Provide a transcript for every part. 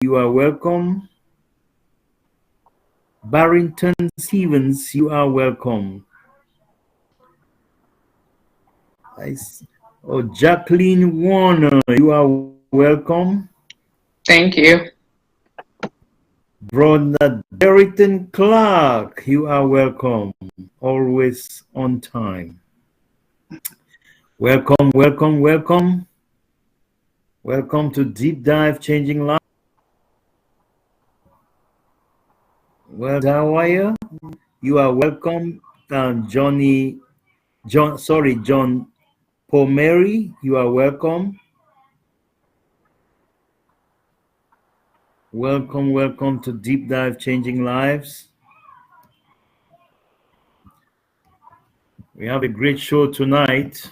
you are welcome. Barrington Stevens, you are welcome. Oh, Jacqueline Warner, you are welcome. Thank you. Brother Derrickton Clark, you are welcome. Always on time. Welcome, welcome, welcome. Welcome to Deep Dive Changing Lives. Well, Dawaya, you are welcome. John Pomeri, you are welcome. Welcome, welcome to Deep Dive Changing Lives. We have a great show tonight.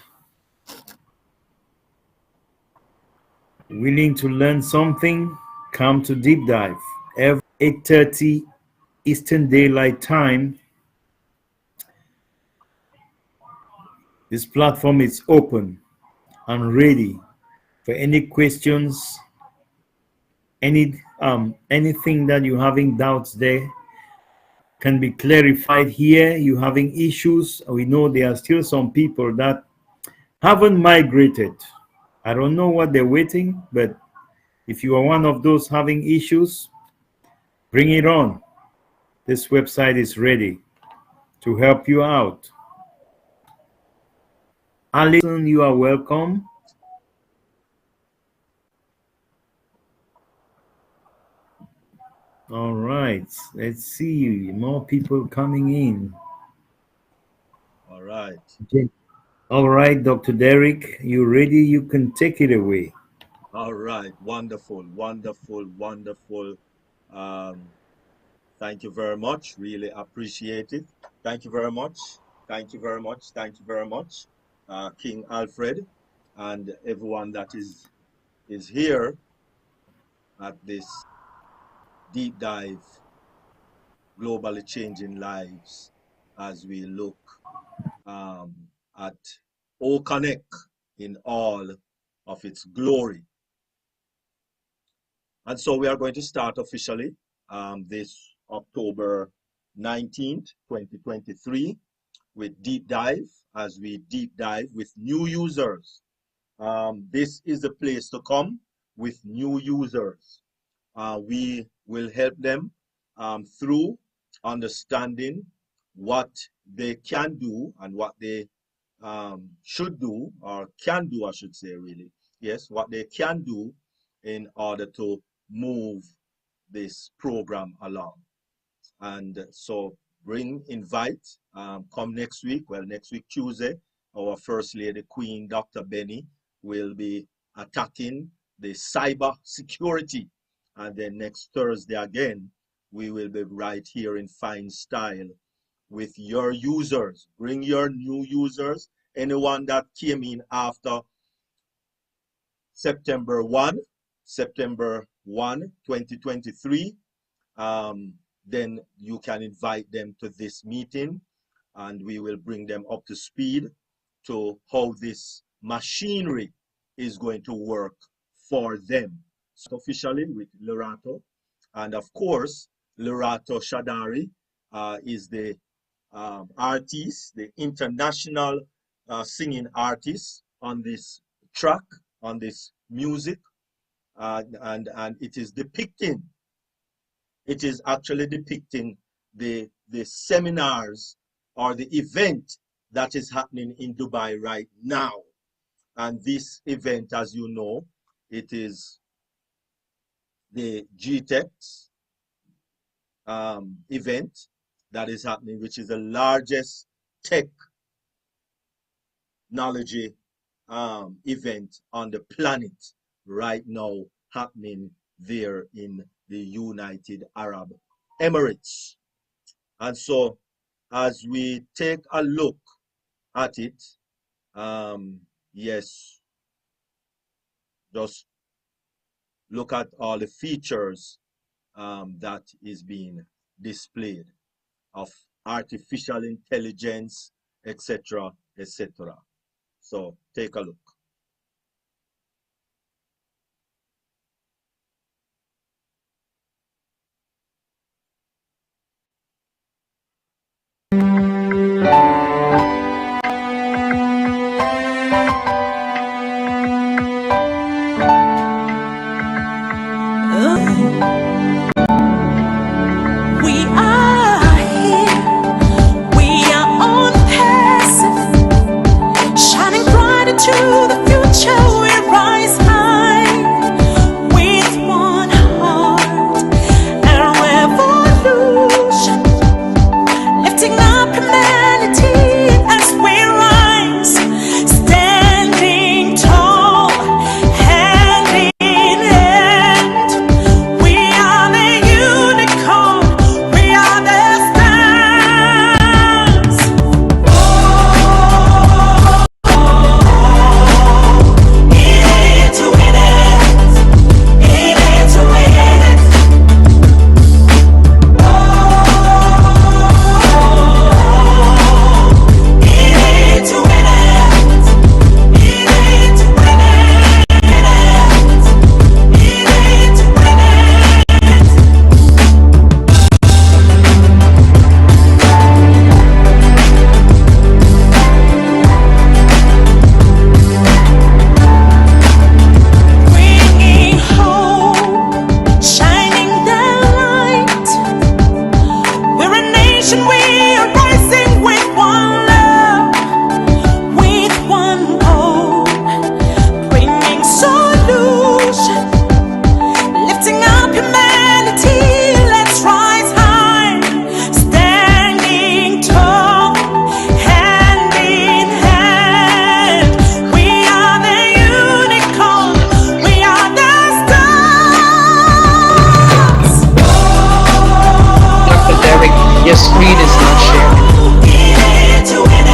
Willing to learn something? Come to Deep Dive. Every 8:30 Eastern Daylight Time. This platform is open and ready for any questions, anything that you're having doubts there can be clarified here. You're having issues. We know there are still some people that haven't migrated. I don't know what they're waiting, but if you are one of those having issues, bring it on. This website is ready to help you out. Alison, you are welcome. All right, let's see, more people coming in. All right. All right, Dr. Derrick, you ready? You can take it away. All right. Wonderful, wonderful, wonderful. Thank you very much. Really appreciate it. Thank you very much. Thank you very much. Thank you very much, King Alfred, and everyone that is here at this deep dive, globally changing lives, as we look at OConnect in all of its glory. And so we are going to start officially this October 19th, 2023 with Deep Dive, as we deep dive with new users. This is the place to come with new users. We will help them through understanding what they can do and what they should do, or can do, I should say, really. Yes, what they can do in order to move this program along. And so invite, come next week. Well, next week, Tuesday, our First Lady Queen, Dr. Benny, will be attacking the cyber security. And then next Thursday again, we will be right here in fine style with your users. Bring your new users, anyone that came in after September 1, 2023, then you can invite them to this meeting and we will bring them up to speed to how this machinery is going to work for them. So officially with Lerato, and of course, Lerato Shadari is the artist, the international singing artist on this track, on this music, and it is depicting, it is actually depicting the seminars or the event that is happening in Dubai right now. And this event, as you know, it is the GTEx event that is happening, which is the largest technology event on the planet right now, happening there in the United Arab Emirates. And so as we take a look at it, yes, just look at all the features that is being displayed of artificial intelligence, etc., etc. So take a look. We are here, we are on passive, shining bright into the future. We rise high with one heart and revolution, lifting up humanity as we rise, standing tall, hand in hand. We are the unicorn, we are the stars. Into it, into it. Bringing hope, shining the light. We're a nation, we are rising with one love, with one hope, bringing solution, lifting up humanity. Let's rise high, standing tall, hand in hand. We are the unicorn, we are the stars. Dr. Derek, your screen is not sharing. Into it,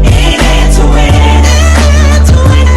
into it, into it. Into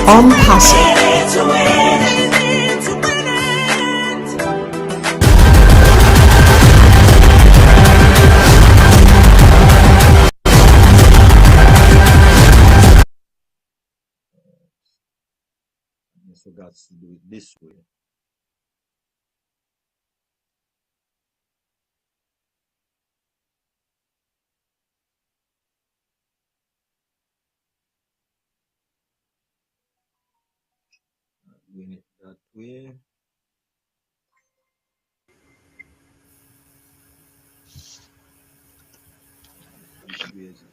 ONPASSIVE. I forgot to do it this way. Doing it that way. Which way is it?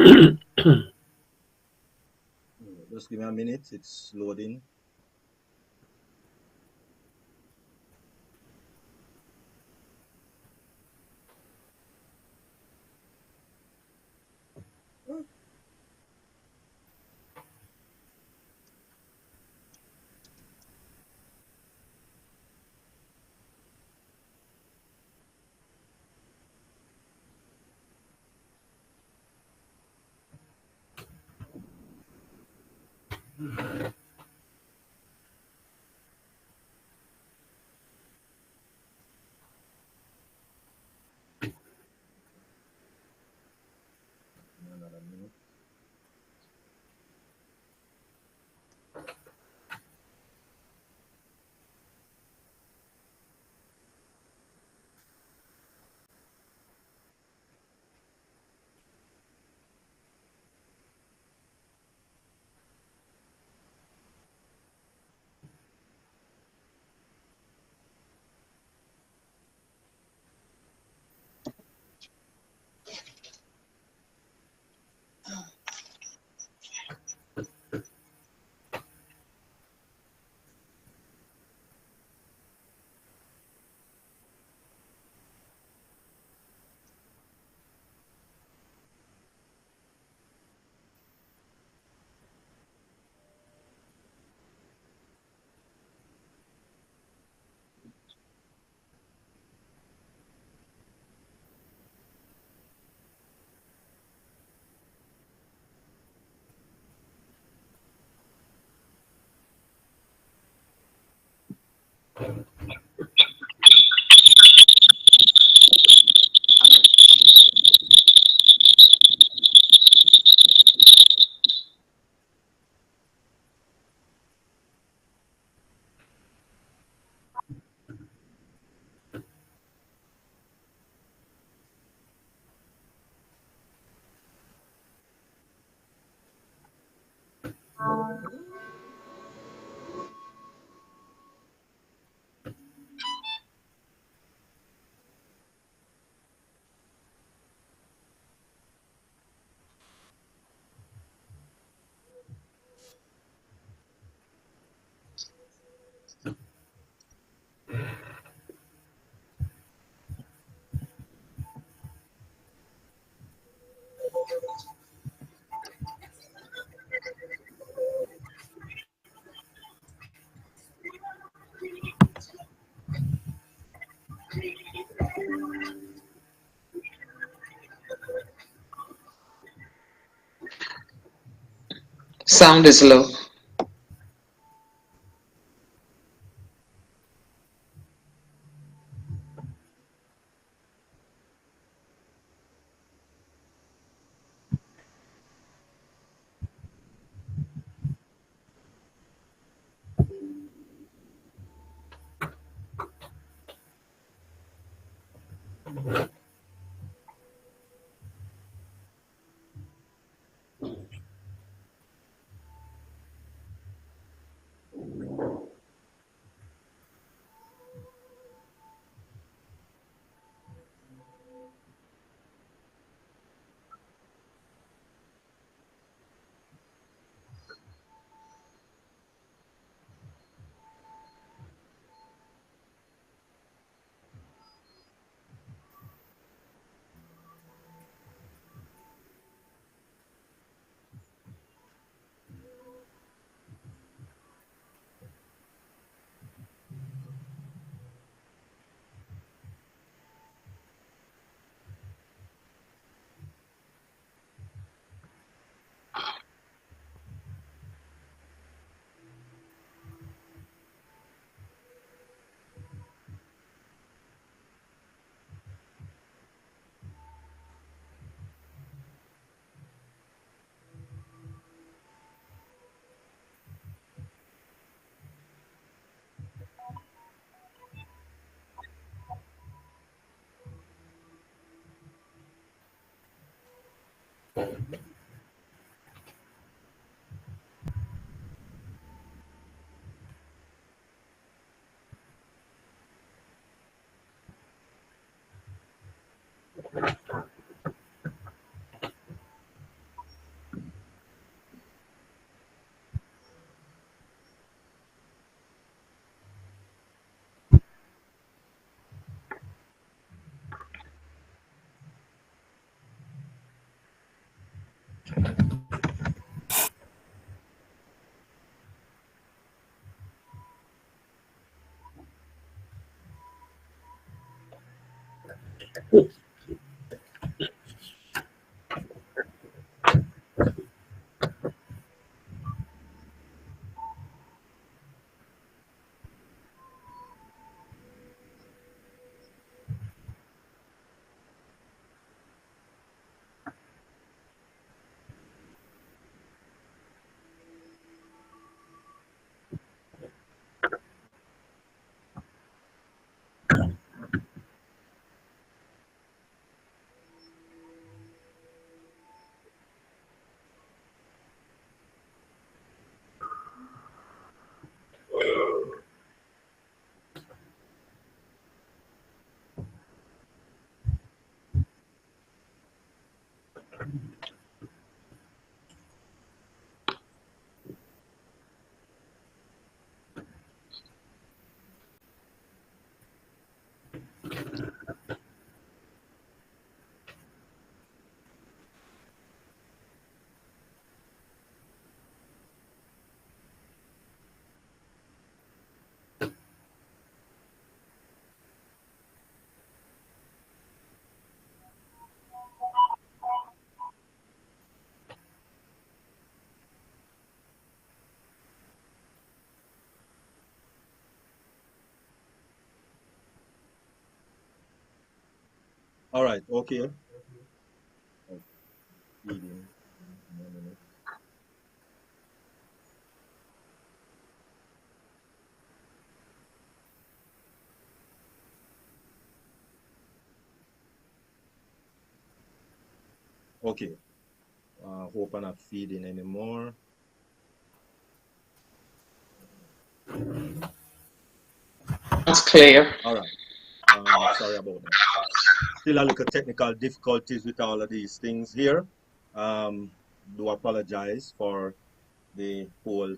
Just give me a minute. It's loading. Another minute. Sound is low. All right, okay. Oh, feeding. 1 minute. Okay. Hope I'm not feeding anymore. It's clear. All right. Sorry about that. Still a little technical difficulties with all of these things here. Do apologize for the whole,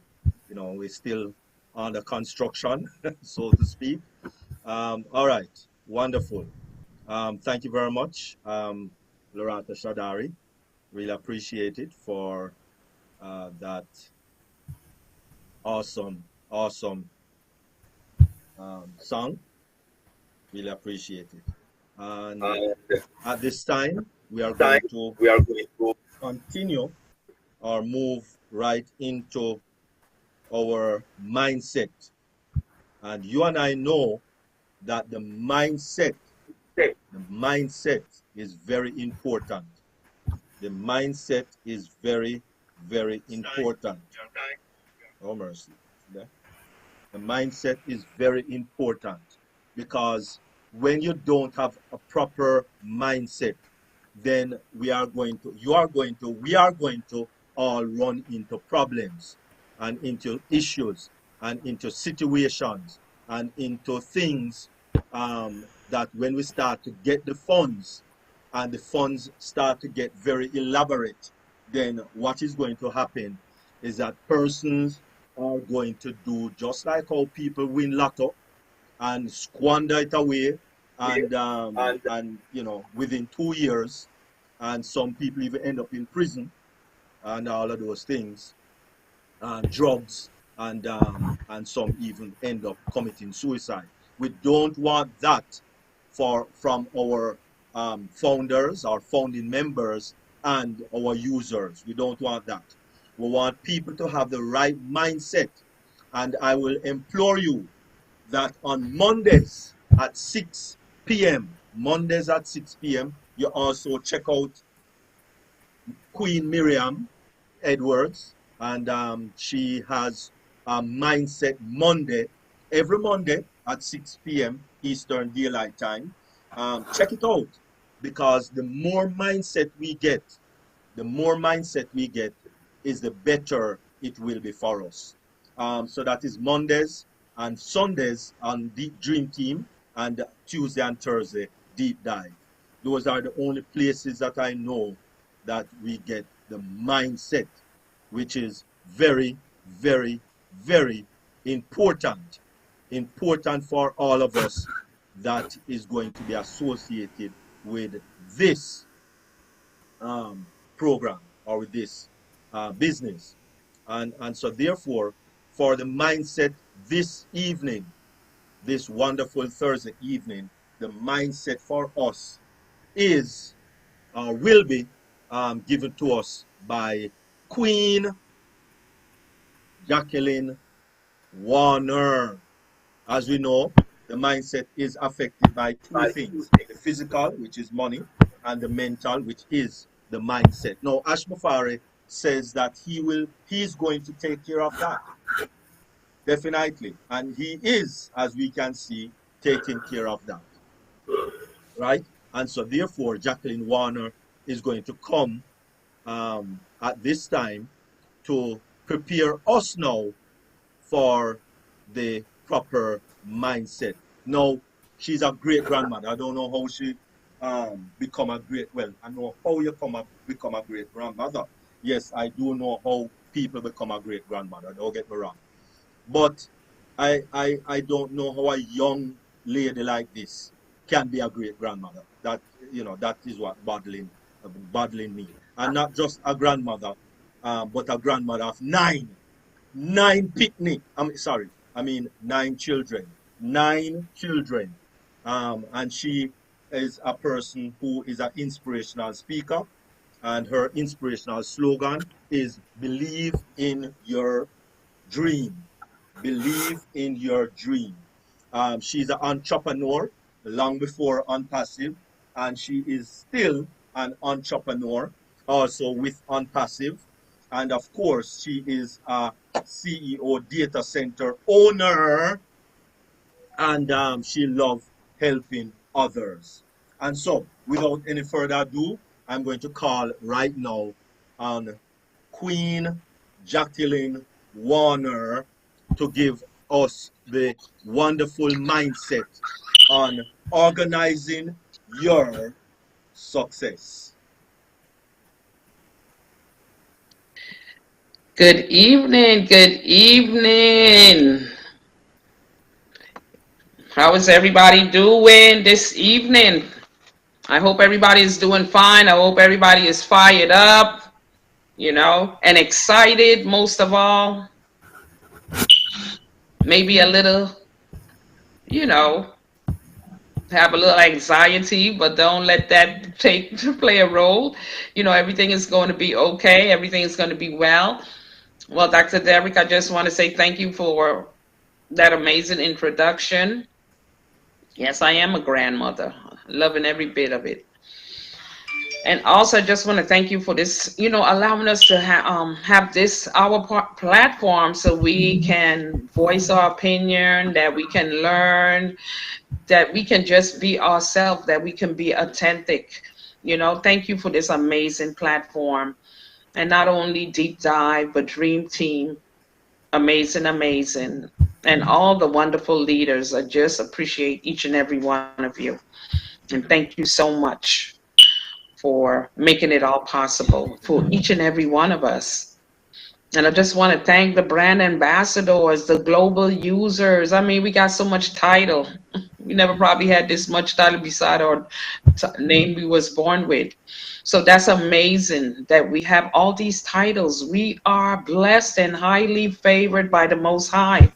we're still under construction, so to speak. All right. Wonderful. Thank you very much, Lorata Shadari. Really appreciate it for that awesome, awesome song. Really appreciate it. And at this time, we are going to continue or move right into our mindset. And you and I know that the mindset is very important. The mindset is very, very important. Oh, mercy. Yeah. The mindset is very important because when you don't have a proper mindset, then we are going to all run into problems and into issues and into situations and into things that when we start to get the funds and the funds start to get very elaborate, then what is going to happen is that persons are going to do just like how people win lotto and squander it away and within 2 years, and some people even end up in prison and all of those things, drugs, and some even end up committing suicide. We don't want that from our founders, our founding members, and our users. We don't want that. We want people to have the right mindset. And I will implore you that on Mondays at 6 p.m., you also check out Queen Miriam Edwards, and she has a Mindset Monday, every Monday at 6 p.m. Eastern Daylight Time. Check it out, because the more mindset we get, is the better it will be for us. So that is Mondays and Sundays on Deep Dream Team, and Tuesday and Thursday Deep Dive. Those are the only places that I know that we get the mindset, which is very, very, very important. Important for all of us that is going to be associated with this program or with this business. And so therefore, for the mindset this evening, this wonderful Thursday evening, the mindset for us is will be given to us by Queen Jacqueline Warner. As we know, the mindset is affected by two things: the physical, which is money, and the mental, which is the mindset. Now, Ashmafari says that he's going to take care of that, definitely. And he is, as we can see, taking care of that, right? And so, therefore, Jacqueline Warner is going to come at this time to prepare us now for the proper mindset. Now, she's a great grandmother. I don't know how she become a great, well, I know how you become a great grandmother. Yes, I do know how people become a great grandmother. Don't get me wrong. But I don't know how a young lady like this can be a great grandmother. That, that is what bothering me. And not just a grandmother, but a grandmother of nine picnic. Nine children. Nine children. And she is a person who is an inspirational speaker, and her inspirational slogan is believe in your dream. Believe in your dream. She's an entrepreneur long before ONPASSIVE, and she is still an entrepreneur also with ONPASSIVE. And of course, she is a CEO data center owner, and she loves helping others. And so, without any further ado, I'm going to call right now on Queen Jacqueline Warner to give us the wonderful mindset on organizing your success. Good evening. Good evening. How is everybody doing this evening? I hope everybody is doing fine. I hope everybody is fired up, and excited most of all. Maybe a little, you know, have a little anxiety, but don't let that play a role. Everything is going to be okay. Everything is going to be well. Well, Dr. Derrick, I just want to say thank you for that amazing introduction. Yes, I am a grandmother, loving every bit of it. And also, I just want to thank you for this, allowing us to have this our platform so we can voice our opinion, that we can learn, that we can just be ourselves, that we can be authentic. Thank you for this amazing platform. And not only Deep Dive, but Dream Team, amazing, amazing. And all the wonderful leaders. I just appreciate each and every one of you. And thank you so much for making it all possible for each and every one of us. And I just want to thank the brand ambassadors, the global users. I mean, we got so much title. We never probably had this much title beside our name we was born with. So that's amazing that we have all these titles. We are blessed and highly favored by the Most High.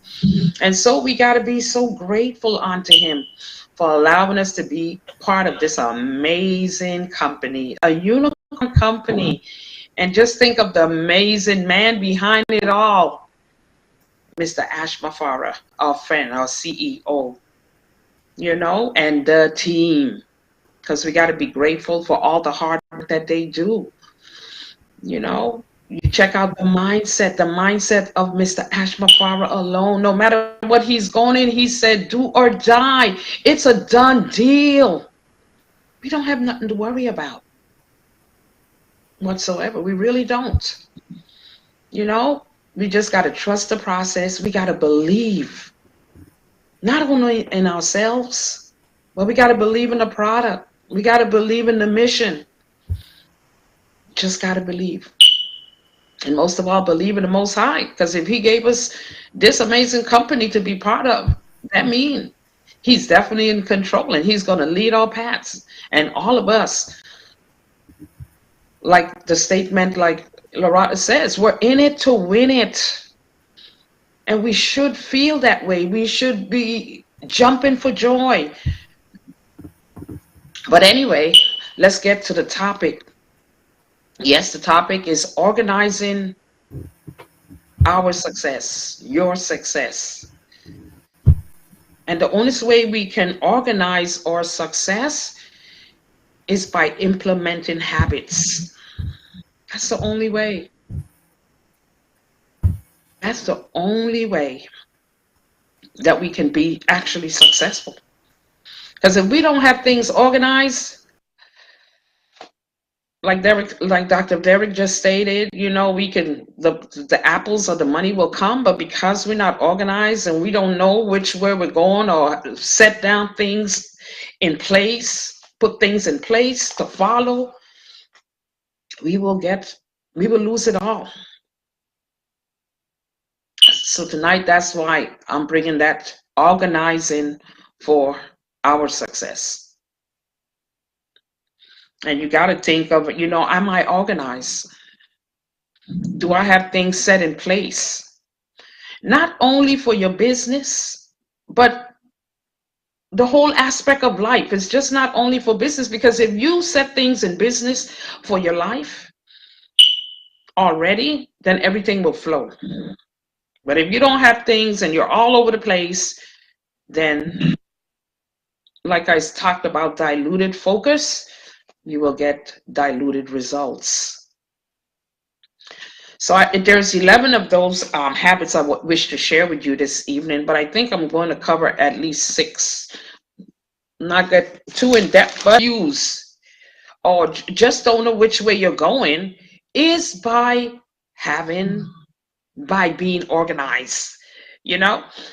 And so we got to be so grateful unto him for allowing us to be part of this amazing company, a unicorn company. And just think of the amazing man behind it all, Mr. Ashmafara, our friend, our CEO, and the team, because we got to be grateful for all the hard work that they do. You check out the mindset of Mr. Ashmafara alone. No matter what he's going in, he said, do or die. It's a done deal. We don't have nothing to worry about whatsoever. We really don't. We just got to trust the process. We got to believe, not only in ourselves, but we got to believe in the product. We got to believe in the mission. Just got to believe. And most of all, believe in the Most High. Because if he gave us this amazing company to be part of, that means he's definitely in control, and he's going to lead our paths. And all of us, like the statement, like Loretta says, we're in it to win it. And we should feel that way. We should be jumping for joy. But anyway, let's get to the topic. Yes, the topic is organizing our success, your success. And the only way we can organize our success is by implementing habits. That's the only way. That's the only way that we can be actually successful. Because if we don't have things organized, like Dr. Derek just stated, we can the apples or the money will come, but because we're not organized and we don't know which way we're going or set down things in place, put things in place to follow, we will lose it all. So tonight, that's why I'm bringing that organizing for our success. And you got to think of, am I organized? Do I have things set in place? Not only for your business, but the whole aspect of life. It's just not only for business, because if you set things in business for your life already, then everything will flow. But if you don't have things and you're all over the place, then, like I talked about, diluted focus, you will get diluted results. So there's 11 of those habits I wish to share with you this evening, but I think I'm going to cover at least 6. Not get too in depth, but use or just don't know which way you're going is by being organized.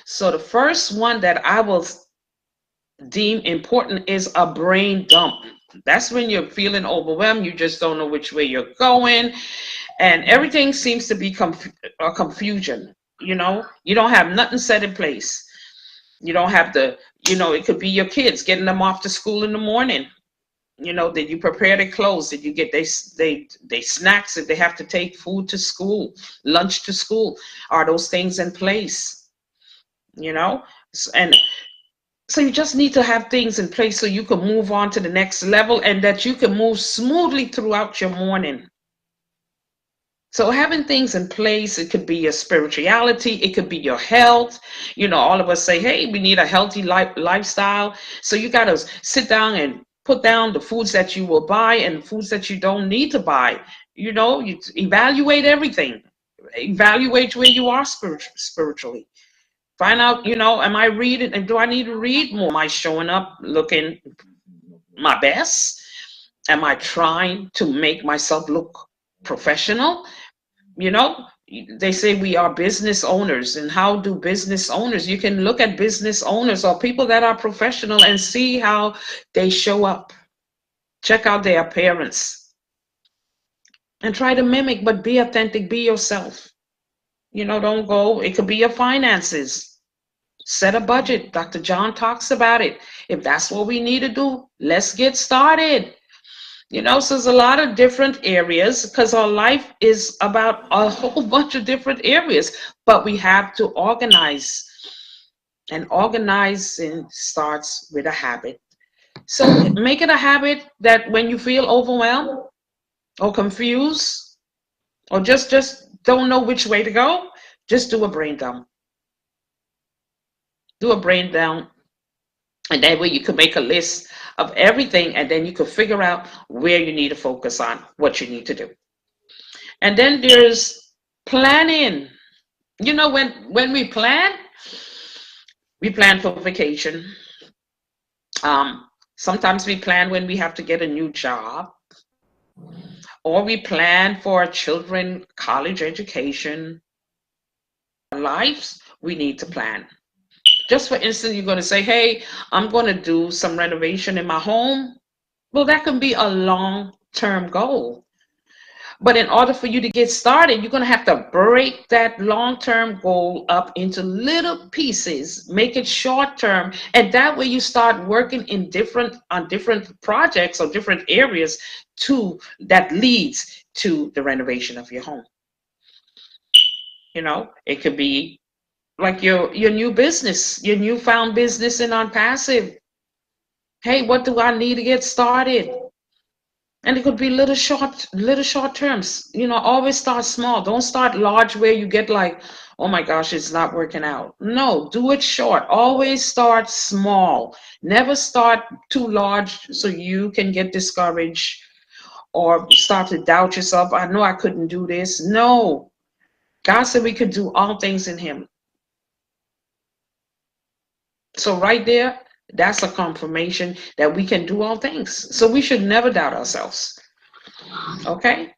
So the first one that I will deem important is a brain dump. That's when you're feeling overwhelmed, you just don't know which way you're going, and everything seems to be a confusion. You don't have nothing set in place. You don't have it could be your kids, getting them off to school in the morning. Did you prepare their clothes? Did you get they snacks if they have to take food to school, lunch to school? Are those things in place? And so you just need to have things in place so you can move on to the next level and that you can move smoothly throughout your morning. So having things in place, it could be your spirituality, it could be your health. All of us say, hey, we need a healthy lifestyle. So you got to sit down and put down the foods that you will buy and foods that you don't need to buy. You evaluate everything. Evaluate where you are spiritually. Find out, am I reading and do I need to read more? Am I showing up looking my best? Am I trying to make myself look professional? They say we are business owners, and how do business owners? You can look at business owners or people that are professional and see how they show up. Check out their appearance and try to mimic, but be authentic, be yourself. Don't go. It could be your finances. Set a budget. Dr. John talks about it. If that's what we need to do, let's get started. So there's a lot of different areas because our life is about a whole bunch of different areas, but we have to organize. And organizing starts with a habit. So make it a habit that when you feel overwhelmed or confused or just don't know which way to go, just do a brain dump. Do a brain dump. And that way you can make a list of everything, and then you can figure out where you need to focus on, what you need to do. And then there's planning. When we plan for vacation. Sometimes we plan when we have to get a new job, or we plan for our children college education. Our lives, we need to plan. Just for instance, you're going to say, hey, I'm going to do some renovation in my home. Well, that can be a long-term goal. But in order for you to get started, you're going to have to break that long-term goal up into little pieces, make it short-term. And that way you start working on different projects or different areas that leads to the renovation of your home. It could be like your new business, your newfound business in ONPASSIVE. Hey, what do I need to get started? And it could be little short terms. You know, always start small. Don't start large where you get like, oh my gosh, it's not working out. No, do it short. Always start small. Never start too large so you can get discouraged or start to doubt yourself. I know I couldn't do this. No. God said we could do all things in him. So right there, that's a confirmation that we can do all things. So we should never doubt ourselves. Okay?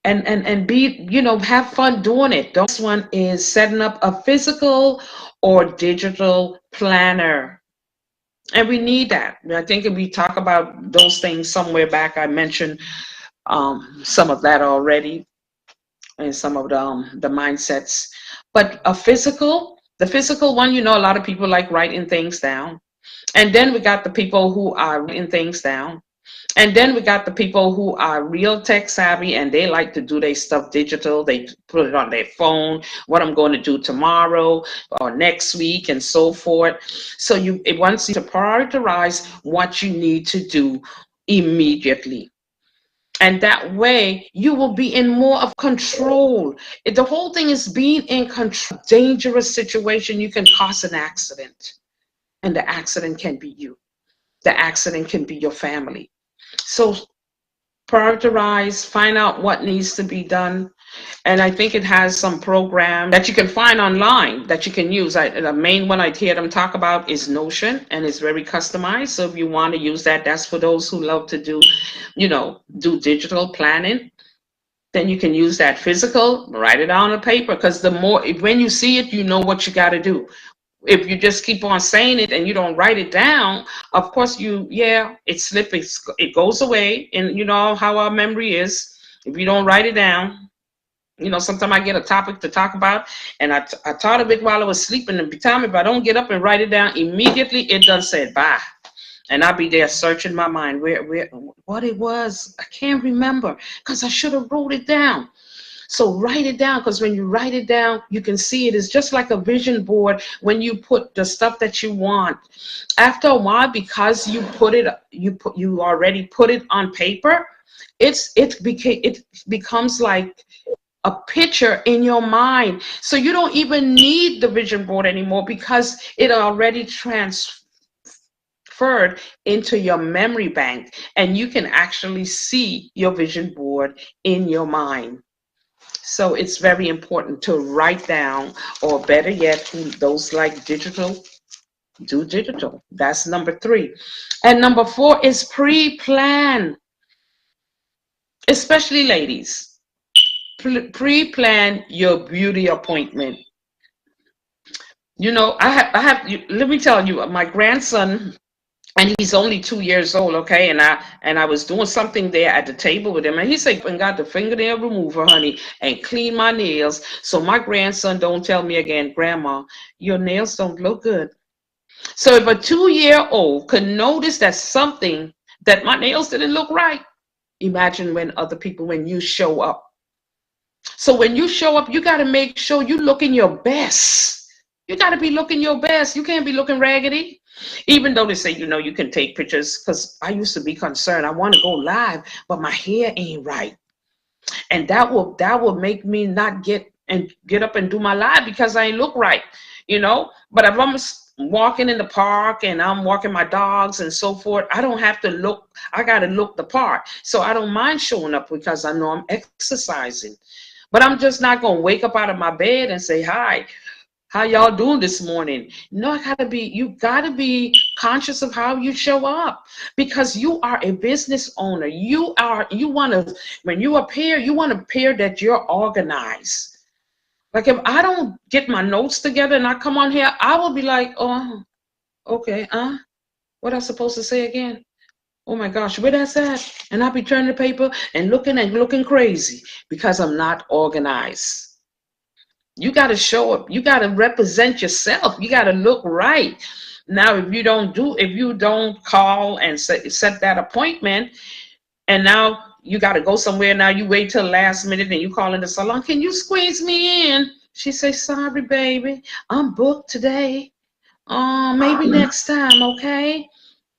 And be, you know, have fun doing it. This one is setting up a physical or digital planner. And we need that. I think if we talk about those things somewhere back, I mentioned some of that already and some of the mindsets. But the physical one, you know, a lot of people like writing things down. And then we got the people who are writing things down. And then we got the people who are real tech savvy and they like to do their stuff digital. They put it on their phone, what I'm going to do tomorrow or next week and so forth. So it wants you to prioritize what you need to do immediately. And that way you will be in more of control. The whole thing is being in control. Dangerous situation, you can cause an accident. And the accident can be you. The accident can be your family. So prioritize, find out what needs to be done. And I think it has some program that you can find online that you can use. The main one I hear them talk about is Notion, and it's very customized. So if you want to use that, that's for those who love to do, you know, do digital planning. Then you can use that physical, write it on a paper, because the more, when you see it, you know what you got to do. If you just keep on saying it and you don't write it down, of course it slips, it goes away. And you know how our memory is. If you don't write it down, you know, sometimes I get a topic to talk about and I thought of it while I was sleeping. And by the time, if I don't get up and write it down immediately, it done said bye. And I'll be there searching my mind what it was. I can't remember because I should have wrote it down. So write it down, because when you write it down, you can see it. It's just like a vision board when you put the stuff that you want. After a while, because you already put it on paper, it becomes like a picture in your mind. So you don't even need the vision board anymore because it already transferred into your memory bank, and you can actually see your vision board in your mind. So it's very important to write down, or better yet, those like digital, do digital. That's number 3. And number 4 is pre-plan, especially ladies. Pre-plan your beauty appointment. You know, let me tell you, my grandson, and he's only 2 years old, okay? And I was doing something there at the table with him, and he said, "And got the fingernail remover, honey, and clean my nails, so my grandson don't tell me again, Grandma, your nails don't look good." So if a 2-year-old could notice that my nails didn't look right, imagine when you show up. So when you show up, you got to make sure you looking your best. You got to be looking your best. You can't be looking raggedy. Even though they say, you know, you can take pictures, because I used to be concerned. I want to go live, but my hair ain't right. And that will make me not get up and do my live because I ain't look right, you know. But if I'm walking in the park and I'm walking my dogs and so forth, I don't have to look. I got to look the part. So I don't mind showing up because I know I'm exercising. But I'm just not going to wake up out of my bed and say, "Hi, how y'all doing this morning?" No, you gotta be conscious of how you show up, because you are a business owner. When you appear, you want to appear that you're organized. Like if I don't get my notes together and I come on here, I will be like, "Oh, okay, what I supposed to say again? Oh my gosh, where that's at?" And I'll be turning the paper and looking crazy because I'm not organized. You got to show up. You got to represent yourself. You got to look right. Now, if you don't call and set that appointment, and now you got to go somewhere, now you wait till the last minute and you call in the salon, "Can you squeeze me in?" She says, "Sorry, baby, I'm booked today. Maybe next time, okay?"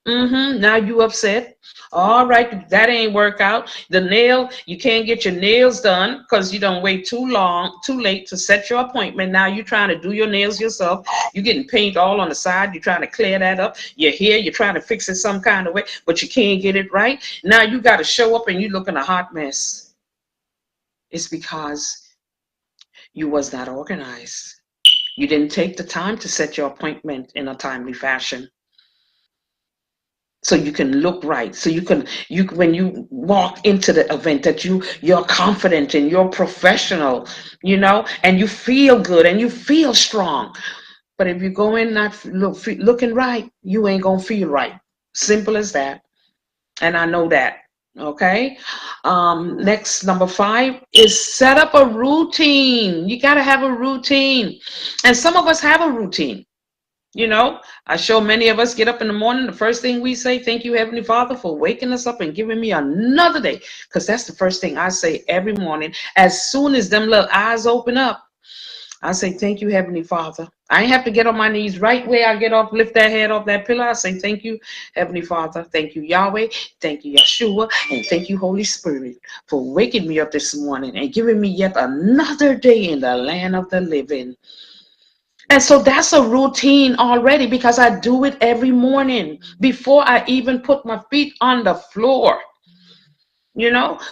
Now you upset. All right, that ain't work out. The nail, you can't get your nails done because you don't wait too long, too late to set your appointment. Now you're trying to do your nails yourself. You're getting paint all on the side. You're trying to clear that up. Your hair, you're trying to fix it some kind of way, but you can't get it right. Now you got to show up and you looking a hot mess. It's because you was not organized. You didn't take the time to set your appointment in a timely fashion. So you can look right. So you when you walk into the event that you're confident and you're professional, and you feel good and you feel strong. But if you go in not looking right, you ain't gonna feel right. Simple as that. And I know that. Okay. Next, number 5 is set up a routine. You got to have a routine. And some of us have a routine. I show many of us get up in the morning. The first thing we say, thank you, Heavenly Father, for waking us up and giving me another day. Because that's the first thing I say every morning. As soon as them little eyes open up, I say, thank you, Heavenly Father. I ain't have to get on my knees right where I get off, lift that head off that pillow. I say, thank you, Heavenly Father. Thank you, Yahweh. Thank you, Yeshua. And thank you, Holy Spirit, for waking me up this morning and giving me yet another day in the land of the living. And so that's a routine already because I do it every morning before I even put my feet on the floor.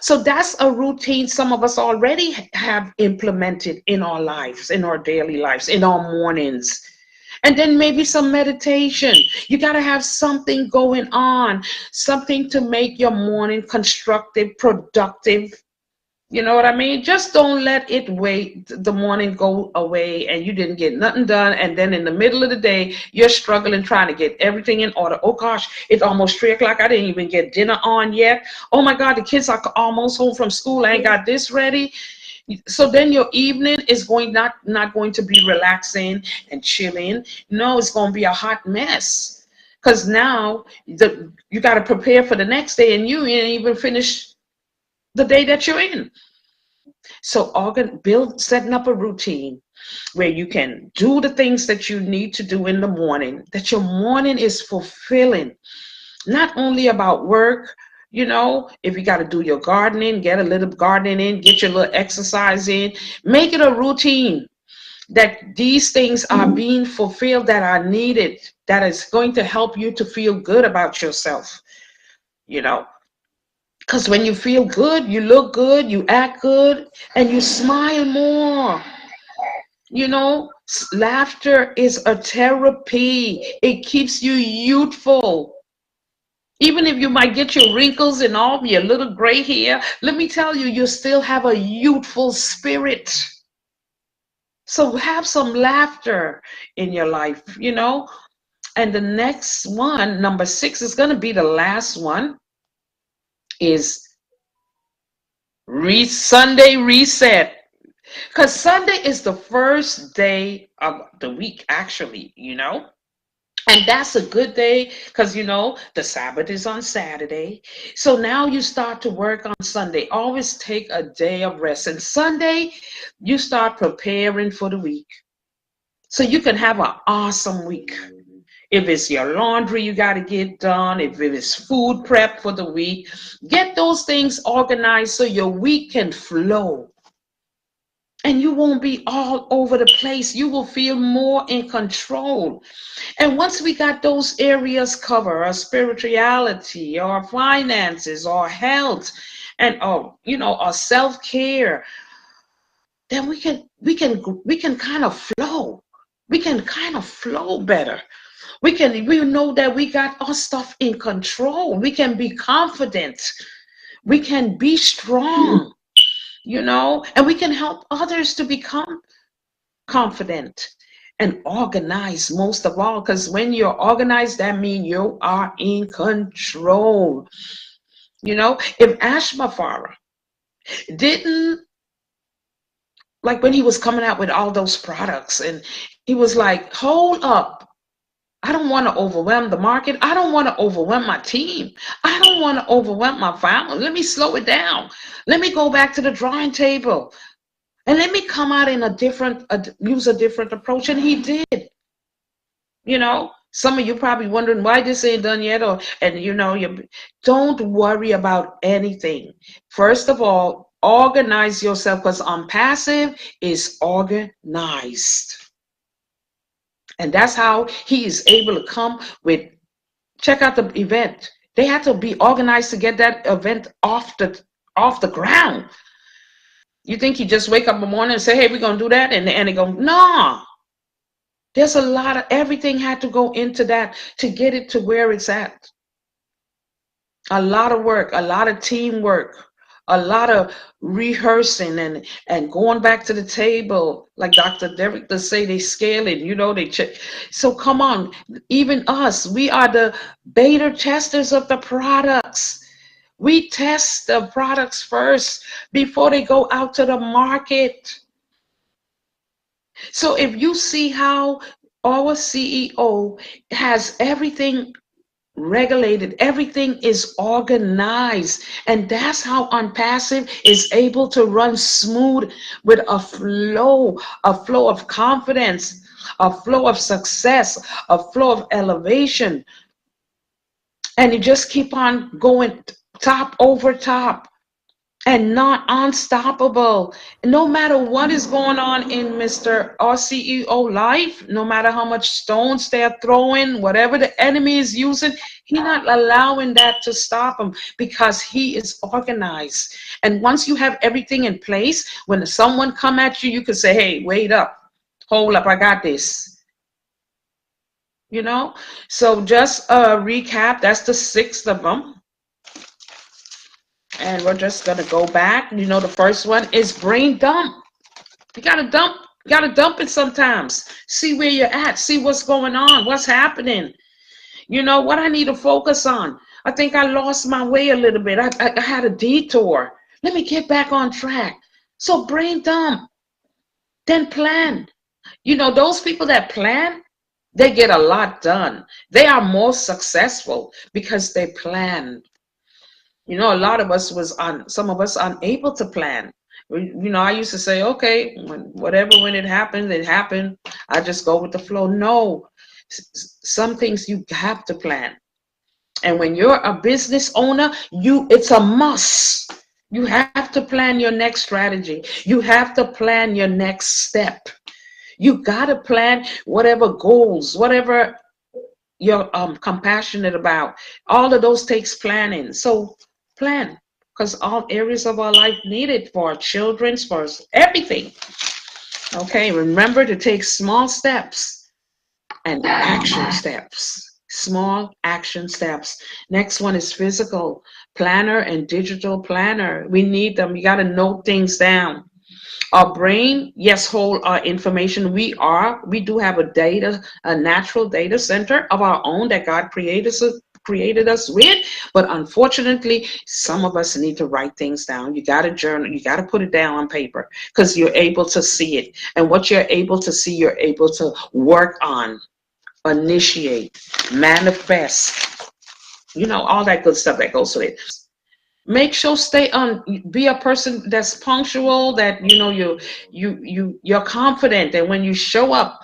So that's a routine some of us already have implemented in our lives, in our daily lives, in our mornings. And then maybe some meditation. You got to have something going on, something to make your morning constructive, productive. You know what I mean? Just don't let it wait the morning go away and you didn't get nothing done. And then in the middle of the day, you're struggling trying to get everything in order. Oh gosh, it's almost 3 o'clock. I didn't even get dinner on yet. Oh my God, the kids are almost home from school. I ain't got this ready. So then your evening is not going to be relaxing and chilling. No, it's going to be a hot mess. Because now you got to prepare for the next day and you ain't even finished the day that you're in. So setting up a routine where you can do the things that you need to do in the morning, that your morning is fulfilling, not only about work. If you got to do your gardening, get a little gardening in, get your little exercise in, make it a routine that these things are being fulfilled that are needed, that is going to help you to feel good about yourself. Because when you feel good, you look good, you act good, and you smile more. Laughter is a therapy. It keeps you youthful. Even if you might get your wrinkles and all your little gray hair, let me tell you, you still have a youthful spirit. So have some laughter in your life, And the next one, number 6, is going to be the last one, is Sunday reset. Because Sunday is the first day of the week, actually, And that's a good day because, the Sabbath is on Saturday. So now you start to work on Sunday. Always take a day of rest. And Sunday, you start preparing for the week. So you can have an awesome week. If it's your laundry you got to get done, if it is food prep for the week, get those things organized so your week can flow. And you won't be all over the place. You will feel more in control. And once we got those areas covered, our spirituality, our finances, our health, and our self-care, then we can kind of flow. We can kind of flow better. We know that we got our stuff in control. We can be confident. We can be strong, and we can help others to become confident and organized most of all. Because when you're organized, that means you are in control. If Ashmafara didn't, like when he was coming out with all those products and he was like, hold up. I don't want to overwhelm the market. I don't want to overwhelm my team. I don't want to overwhelm my family. Let me slow it down. Let me go back to the drawing table. And let me come out in use a different approach. And he did. Some of you probably wondering why this ain't done yet, or and you know, you don't worry about anything. First of all, organize yourself because ONPASSIVE is organized. And that's how he is able to come with, check out the event. They had to be organized to get that event off the ground. You think you just wake up in the morning and say, hey, we're gonna do that, and they go, no. There's a lot of, everything had to go into that to get it to where it's at. A lot of work, a lot of teamwork, a lot of rehearsing and going back to the table, like Dr. Derek does say, they scale it, you know, they check. So come on, even us, we are the beta testers of the products. We test the products first before they go out to the market. So if you see how our CEO has everything regulated, everything is organized, and that's how ONPASSIVE is able to run smooth with a flow of confidence, a flow of success, a flow of elevation, and you just keep on going top over top and not unstoppable. No matter what is going on in Mr. or CEO life, no matter how much stones they're throwing, whatever the enemy is using, he's not allowing that to stop him because he is organized. And once you have everything in place, when someone come at you, you can say, hey, wait up, hold up, I got this. You know, so just recap, that's the 6th of them. And we're just gonna go back. You know, the first one is brain dump. You gotta dump it sometimes. See where you're at, see what's going on, what's happening. You know, what I need to focus on. I think I lost my way a little bit. I had a detour. Let me get back on track. So brain dump, then plan. You know, those people that plan, they get a lot done. They are more successful because they plan. You know, a lot of us some of us unable to plan. You know, I used to say, okay, when it happened, it happened. I just go with the flow. No, some things you have to plan. And when you're a business owner, it's a must. You have to plan your next strategy. You have to plan your next step. You got to plan whatever goals, whatever you're compassionate about. All of those takes planning. So plan, because all areas of our life need it, for our children, for everything. Okay, remember to take small steps and action steps. Small action steps. Next one is physical planner and digital planner. We need them. You got to note things down. Our brain, yes, hold our information. We do have a natural data center of our own that God created us with, but unfortunately, some of us need to write things down. You got to journal, you got to put it down on paper, because you're able to see it. And what you're able to see, you're able to work on, initiate, manifest, you know, all that good stuff that goes with it. Make sure be a person that's punctual, that you know you're confident, and when you show up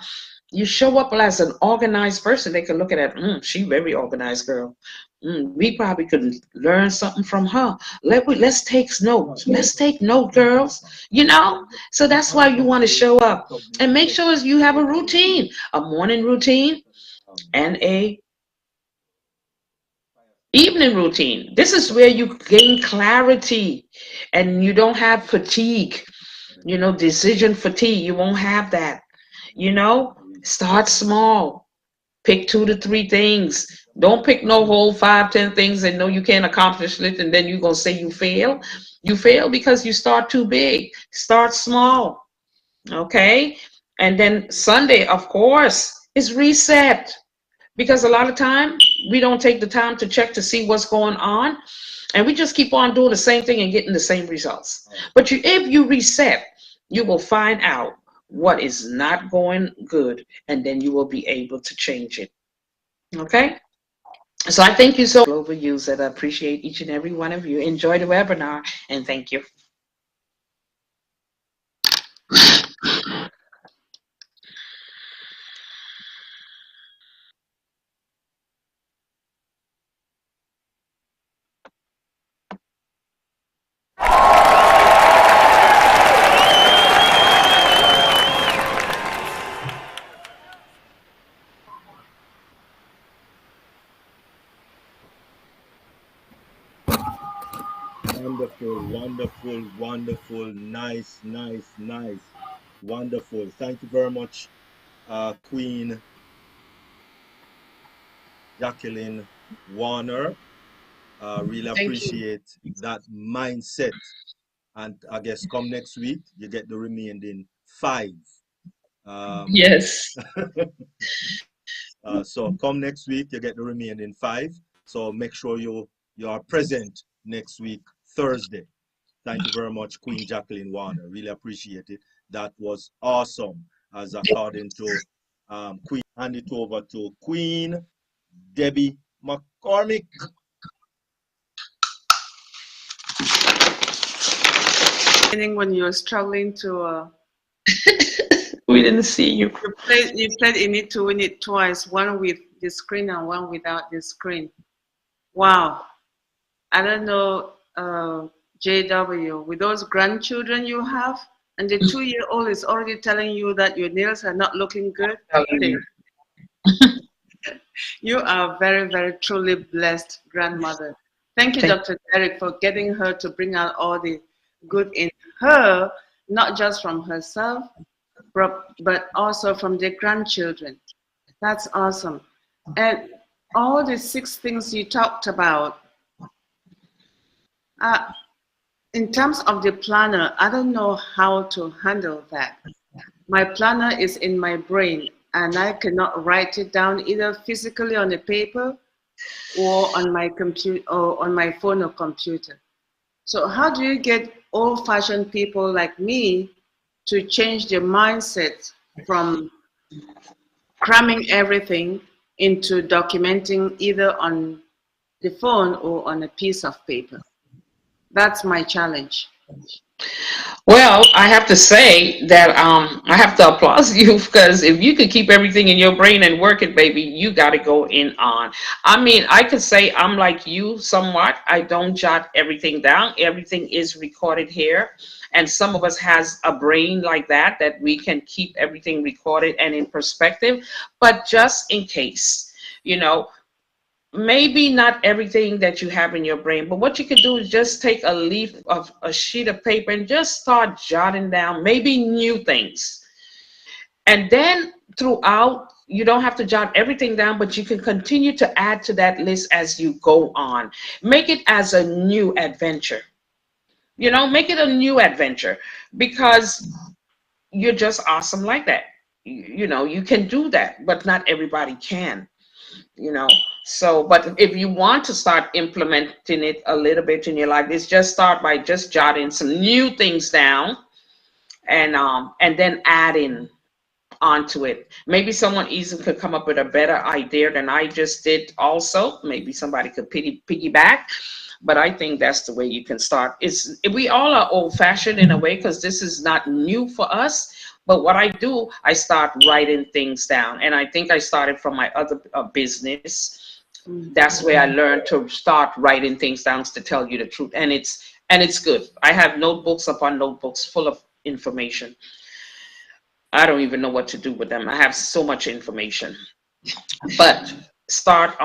as an organized person. They can look at it, she very organized girl. We probably could learn something from her. Let's take notes. Let's take note, girls. You know, so that's why you want to show up, and make sure you have a routine, a morning routine and a evening routine. This is where you gain clarity and you don't have fatigue, you know, decision fatigue. You won't have that. You know, start small. Pick 2 to 3 things. Don't pick no whole 5, 10 things and know you can't accomplish it, and then you're gonna say you fail. You fail because you start too big. Start small. Okay? And then Sunday, of course, is reset. Because a lot of time we don't take the time to check to see what's going on, and we just keep on doing the same thing and getting the same results. But if you reset, you will find out what is not going good, and then you will be able to change it. Okay, so I thank you so much, global user. I appreciate each and every one of you. Enjoy the webinar, and thank you. Wonderful. Nice, nice, nice. Wonderful. Thank you very much, Queen Jacqueline Warner. Really Thank you. appreciate that mindset. And I guess come next week, you get the remaining 5. Um, Yes. so come next week, you get the remaining 5. So make sure you are present next week, Thursday. Thank you very much, Queen Jacqueline Warner. Really appreciate it. That was awesome. As according to Queen, hand it over to Queen Debbie McCormick. When you're struggling to We didn't see you. you played in it to win it twice, one with the screen and one without the screen. Wow. I don't know, JW, with those grandchildren you have, and the 2-year-old is already telling you that your nails are not looking good. You are very, very truly blessed grandmother. Thank you, Dr. Derek, for getting her to bring out all the good in her, not just from herself, but also from the grandchildren. That's awesome. And all the 6 things you talked about, in terms of the planner, I don't know how to handle that. My planner is in my brain, and I cannot write it down either physically on a paper or on my computer or on my phone or computer. So how do you get old-fashioned people like me to change their mindset from cramming everything into documenting either on the phone or on a piece of paper? That's my challenge. Well, I have to say that I have to applaud you, because if you could keep everything in your brain and work it, baby, you got to go in on. I mean, I could say I'm like you somewhat. I don't jot everything down. Everything is recorded here. And some of us has a brain like that we can keep everything recorded and in perspective. But just in case, maybe not everything that you have in your brain, but what you could do is just take a leaf of a sheet of paper and just start jotting down maybe new things. And then throughout, you don't have to jot everything down, but you can continue to add to that list as you go on. Make it as a new adventure. Make it a new adventure, because you're just awesome like that. You can do that, but not everybody can. So, but if you want to start implementing it a little bit in your life, it's just start by just jotting some new things down, and then adding onto it. Maybe someone easily could come up with a better idea than I just did also. Maybe somebody could piggyback, but I think that's the way you can start. We all are old-fashioned in a way, because this is not new for us. But what I do, I start writing things down. And I think I started from my other business. That's where I learned to start writing things down, to tell you the truth. And it's good. I have notebooks upon notebooks full of information. I don't even know what to do with them. I have so much information. But start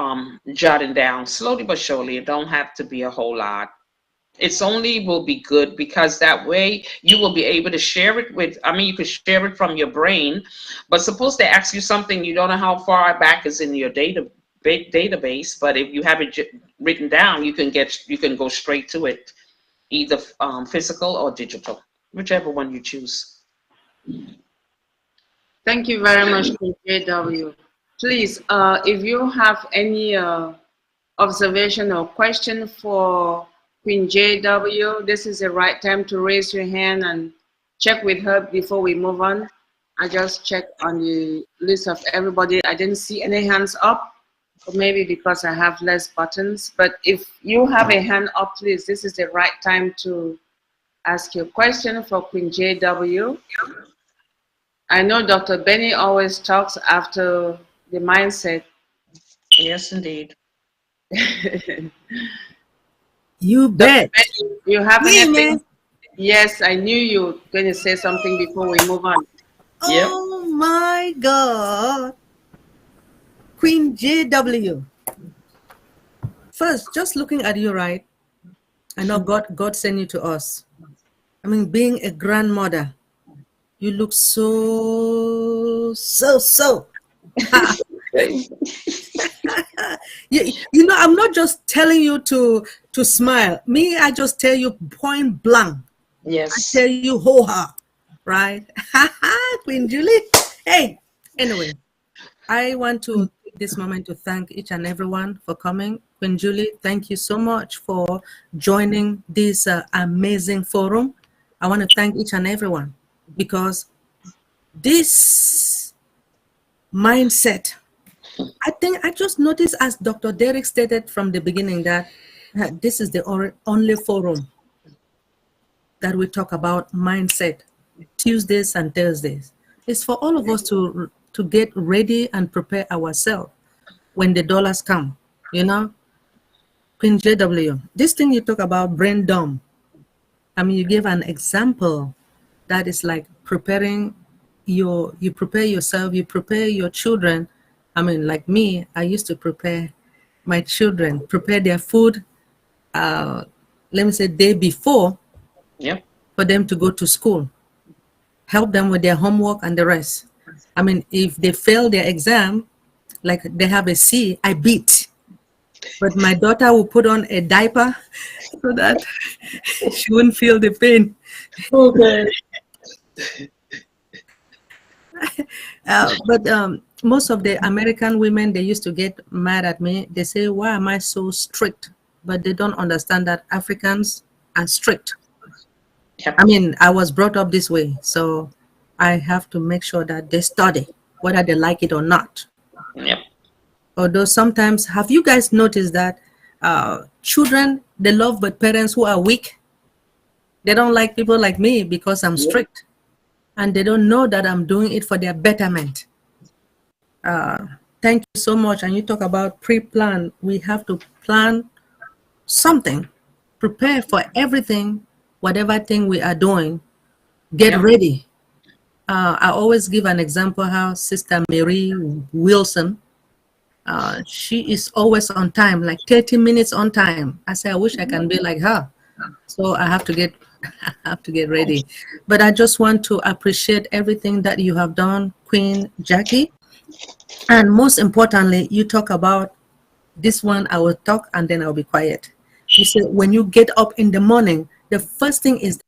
jotting down slowly but surely. It don't have to be a whole lot. It's only will be good, because that way you will be able to share it with, you could share it from your brain, but suppose they ask you something, you don't know how far back is in your database, but if you have it written down, you can go straight to it, either physical or digital, whichever one you choose. Thank you very much, JW. Please, if you have any observation or question for Queen JW, this is the right time to raise your hand and check with her before we move on. I just checked on the list of everybody. I didn't see any hands up, or maybe because I have less buttons. But if you have a hand up, please, this is the right time to ask your question for Queen JW. I know Dr. Benny always talks after the mindset. Yes, indeed. You bet. You have Yeah, anything? man. Yes, I knew you were going to say something before we move on. Yep. Oh my God. Queen JW. First, just looking at you, right? I know God sent you to us. I mean, being a grandmother, you look so. You know, I'm not just telling you to smile. Me, I just tell you point blank. I Yes. tell you ho-ha, right? Queen Julie. Hey, anyway, I want to take this moment to thank each and everyone for coming. Queen Julie, thank you so much for joining this amazing forum. I want to thank each and everyone because this mindset, I think I just noticed, as Dr. Derek stated from the beginning, that this is the only forum that we talk about mindset, Tuesdays and Thursdays. It's for all of us to get ready and prepare ourselves when the dollars come, you know. Queen JW, this thing you talk about brain dump, I mean, you give an example that is like preparing you prepare yourself, you prepare your children. I mean, like me, I used to prepare my children, prepare their food, let me say day before, Yep. for them to go to school, help them with their homework and the rest. I mean, if they fail their exam, like they have a C, I beat. But my daughter will put on a diaper so that she wouldn't feel the pain. Okay. But most of the American women, they used to get mad at me. They say, why am I so strict? But they don't understand that Africans are strict. Yep. I mean, I was brought up this way, so I have to make sure that they study, whether they like it or not. Yep. Although sometimes, have you guys noticed that children, they love but parents who are weak? They don't like people like me because I'm strict. And they don't know that I'm doing it for their betterment. Thank you so much. And you talk about pre-plan. We have to plan something, prepare for everything, whatever thing we are doing, get ready. I always give an example how Sister Mary Wilson, she is always on time, like 30 minutes on time. I say, I wish I can be like her. So I have to get ready. But I just want to appreciate everything that you have done, Queen Jackie. And most importantly, you talk about this one. I will talk and then I'll be quiet. You said when you get up in the morning, the first thing is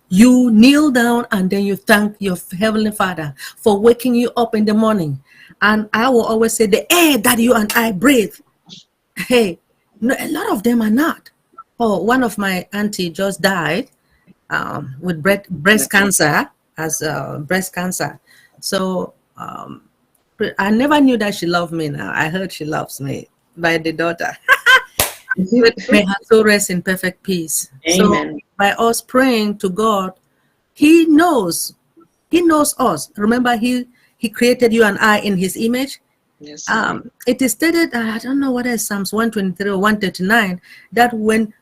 you kneel down and then you thank your Heavenly Father for waking you up in the morning. And I will always say the air that you and I breathe, hey, no, a lot of them are not. Oh, one of my auntie just died with breast cancer, as breast cancer. So I never knew that she loved me. Now I heard she loves me by the daughter. May her soul rest in perfect peace. Amen. So by us praying to God, He knows us. Remember, He created you and I in His image. Yes. It is stated, I don't know what is Psalms 123 or 139, that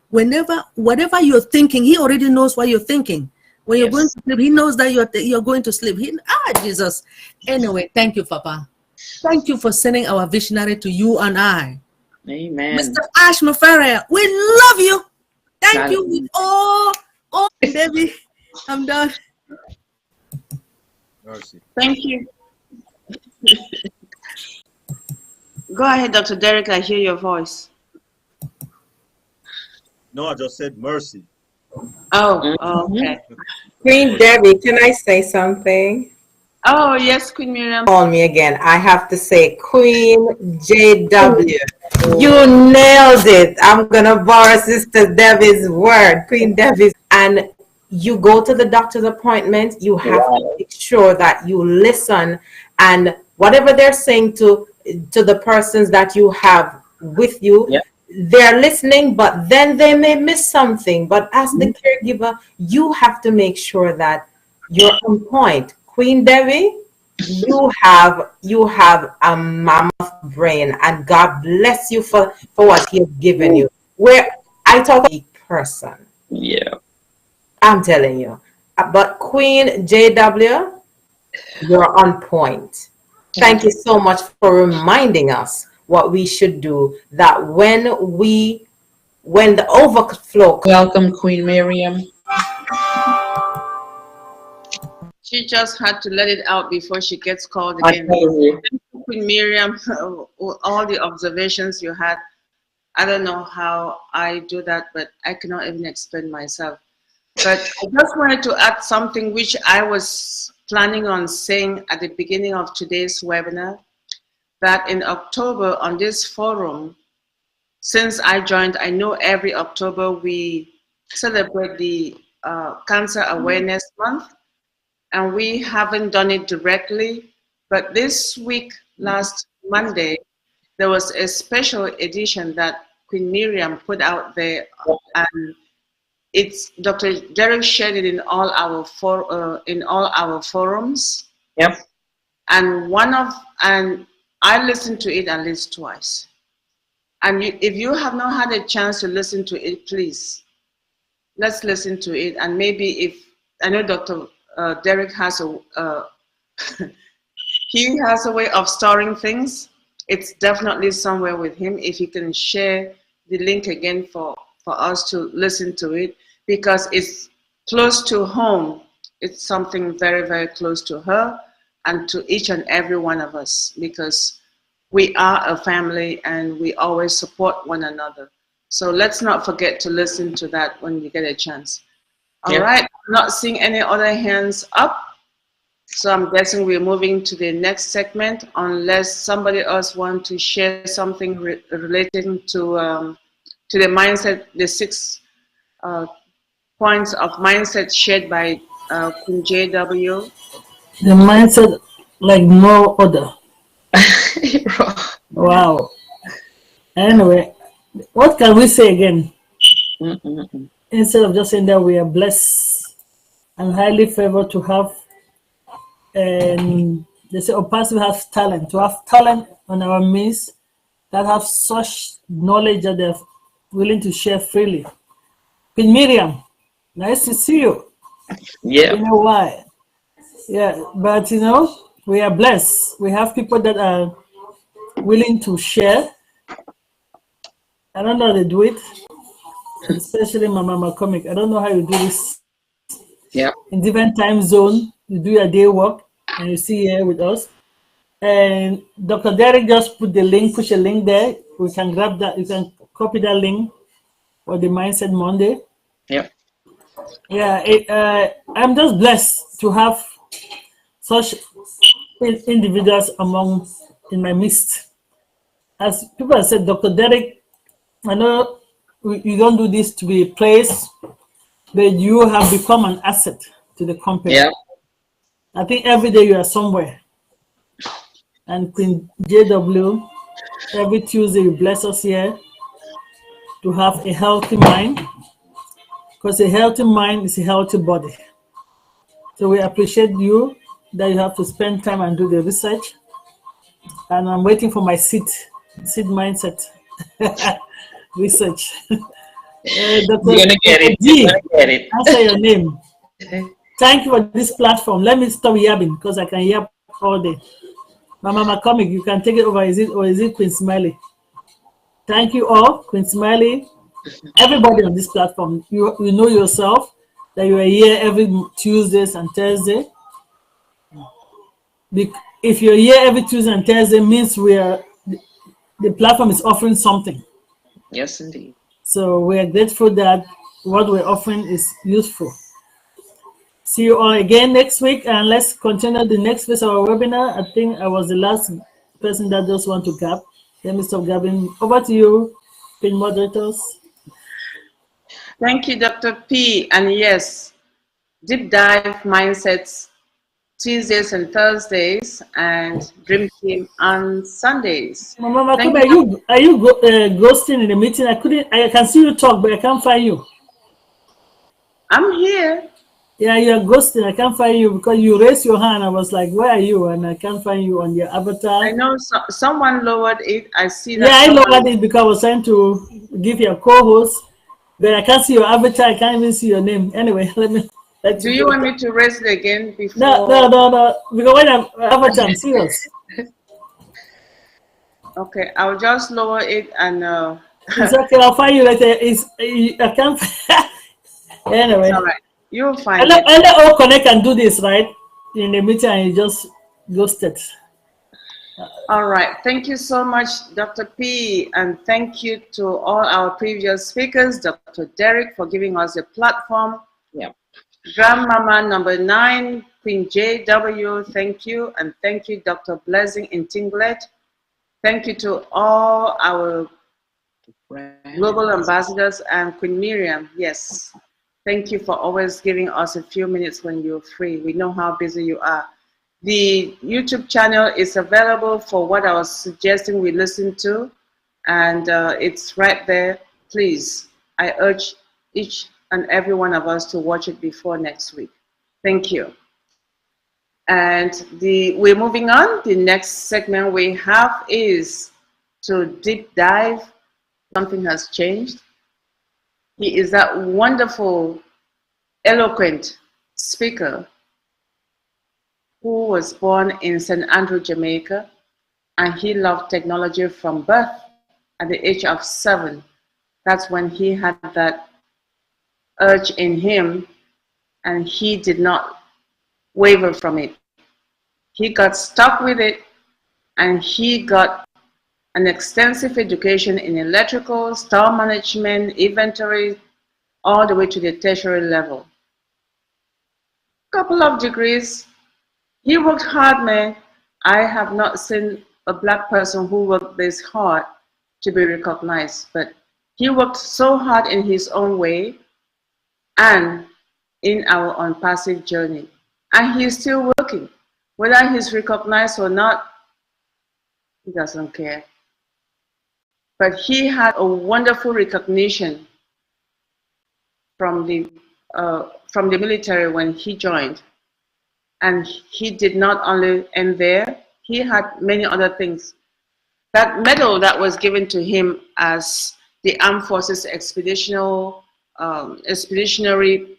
whenever whatever you're thinking, He already knows what you're thinking. When you're going to sleep, He knows that you're going to sleep. Jesus. Anyway, thank you, Papa. Thank you for sending our visionary to you and I. Amen. Mr. Ash Mafere, we love you. Thank you with all baby. I'm done. Mercy. Thank you. Go ahead, Dr. Derek. I hear your voice. No, I just said mercy. Oh, okay. Queen Debbie, can I say something? Oh, yes, Queen Miriam. Call me again. I have to say, Queen JW, you nailed it. I'm going to borrow Sister Debbie's word, Queen Debbie's. And you go to the doctor's appointment, you have to make sure that you listen, and whatever they're saying to the persons that you have with you, they're listening, but then they may miss something. But as the caregiver, you have to make sure that you're on point. Queen Debbie, you have a mammoth brain, and God bless you for what He has given you. Where I talk about a person, I'm telling you. But Queen JW, you're on point. Thank you so much for reminding us what we should do, that when the overflow. Welcome, Queen Miriam. She just had to let it out before she gets called I again. tell you. Queen Miriam, all the observations you had, I don't know how I do that, but I cannot even explain myself. But I just wanted to add something which I was planning on saying at the beginning of today's webinar, that in October on this forum, since I joined, I know every October we celebrate the Cancer Awareness Month, and we haven't done it directly, but this week, last Monday, there was a special edition that Queen Miriam put out there, and it's Dr. Derek shared it in all our forums. Yep. And I listened to it at least twice. And if you have not had a chance to listen to it, please, let's listen to it. And maybe if, I know Dr. Derek has he has a way of storing things. It's definitely somewhere with him. If he can share the link again for us to listen to it, because it's close to home. It's something very, very close to her and to each and every one of us, because we are a family and we always support one another. So let's not forget to listen to that when you get a chance. All right, I'm not seeing any other hands up. So I'm guessing we're moving to the next segment, unless somebody else wants to share something relating to the mindset, the 6 points of mindset shared by Queen JW. The mindset like no other. Wow. Anyway, what can we say again? Instead of just saying that we are blessed and highly favored to have, and they say ONPASSIVE has talent, to have talent on our midst that have such knowledge that they're willing to share freely. Queen Miriam, nice to see you. Yeah. You know why? Yeah, but you know, we are blessed. We have people that are willing to share. I don't know how they do it, especially my mama comic. I don't know how you do this. Yeah. In different time zone, you do your day work and you see here with us. And Dr. Derek just put the link, push a link there. We can grab that. You can copy that link for the Mindset Monday. Yeah. Yeah, I'm just blessed to have such individuals in my midst. As people have said, Dr. Derek, I know you don't do this to be praised, but you have become an asset to the company. Yeah. I think every day you are somewhere. And Queen JW, every Tuesday you bless us here to have a healthy mind, because a healthy mind is a healthy body. So we appreciate you that you have to spend time and do the research. And I'm waiting for my seed mindset research. You're gonna get it. G, You're gonna get it. answer your name. Thank you for this platform. Let me stop yapping because I can yap all day. Mama Comic, you can take it over. Is it Queen Smiley? Thank you all, Queen Smiley. Everybody on this platform, you know yourself that you are here every Tuesdays and Thursday. If you're here every Tuesday and Thursday, means the platform is offering something. Yes, indeed. So we are grateful that what we're offering is useful. See you all again next week, and let's continue the next phase of our webinar. I think I was the last person that just want to gab. Let me stop gabbing. Over to you, Queen moderators. Thank you, Dr. P. And yes, deep dive mindsets Tuesdays and Thursdays, and Dream Team on Sundays. Mama, are you ghosting in the meeting? I can see you talk, but I can't find you. I'm here. Yeah, you are ghosting. I can't find you because you raised your hand. I was like, where are you? And I can't find you on your avatar. I know someone lowered it. I see that. Yeah, I lowered it because I was trying to give you a co-host, but I can't see your avatar. I can't even see your name. Anyway, do you want me to raise it again before? No. Because when I'm avatar, I'm serious. Okay, I'll just lower it and. It's okay. I'll find you later. I can't. Anyway. All right. You'll find it. And let all connect and do this, right? in the meeting and you just ghosted. All right. Thank you so much, Dr. P. And thank you to all our previous speakers, Dr. Derek, for giving us a platform. Yeah. Grandmama number 9, Queen JW, thank you. And thank you, Dr. Blessing in Tinglet. Thank you to all our global ambassadors and Queen Miriam. Yes. Thank you for always giving us a few minutes when you're free. We know how busy you are. The YouTube channel is available for what I was suggesting we listen to, and it's right there. Please, I urge each and every one of us to watch it before next week. Thank you. And we're moving on. The next segment we have is to deep dive. Something has changed. He is that wonderful, eloquent speaker who was born in St. Andrew, Jamaica, and he loved technology from birth. At the age of 7, that's when he had that urge in him, and he did not waver from it. He got stuck with it, and he got an extensive education in electrical, store management, inventory, all the way to the tertiary level. Couple of degrees. He worked hard, man. I have not seen a black person who worked this hard to be recognized, but he worked so hard in his own way and in our ONPASSIVE journey. And he's still working. Whether he's recognized or not, he doesn't care. But he had a wonderful recognition from the military when he joined. And he did not only end there, he had many other things. That medal that was given to him as the Armed Forces expeditionary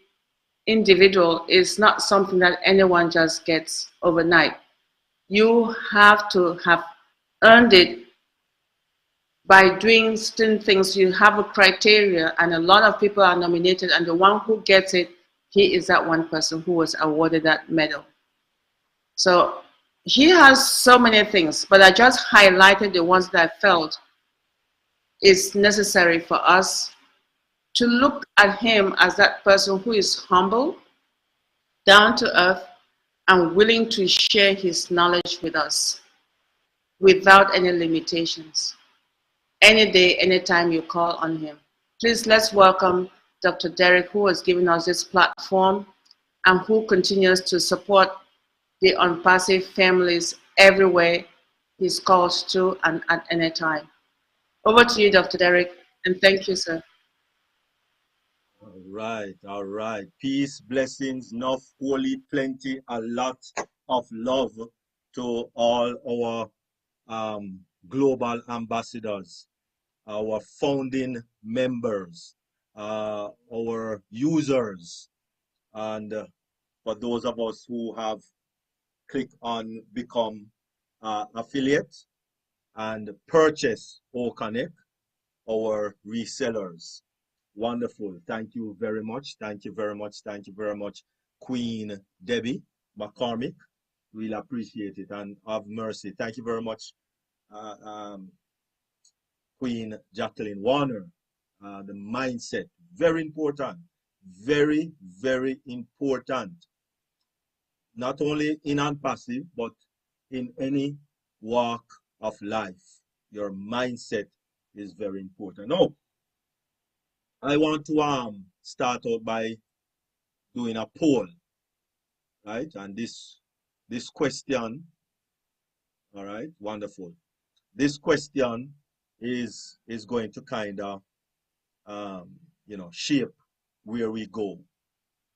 individual is not something that anyone just gets overnight. You have to have earned it by doing certain things. You have a criteria, and a lot of people are nominated, and the one who gets it, he is that one person who was awarded that medal. So he has so many things, but I just highlighted the ones that I felt is necessary for us to look at him as that person who is humble, down to earth, and willing to share his knowledge with us without any limitations. Any day, anytime you call on him. Please, let's welcome Dr. Derek, who has given us this platform and who continues to support the ONPASSIVE families everywhere he's called to and at any time. Over to you, Dr. Derek, and thank you, sir. All right, all right. Peace, blessings, enough, holy, plenty, a lot of love to all our global ambassadors, our founding members, our users, and for those of us who have clicked on become affiliate and purchase OConnect, our resellers. Wonderful. Thank you very much. Thank you very much. Thank you very much, Queen Debbie McCormick. Really appreciate it, and have mercy. Thank you very much, Queen Jacqueline Warner. The mindset, very important. Very, very important. Not only in ONPASSIVE, but in any walk of life. Your mindset is very important. Now, I want to start out by doing a poll, right? And this question, all right, wonderful. This question is going to kind of shape where we go.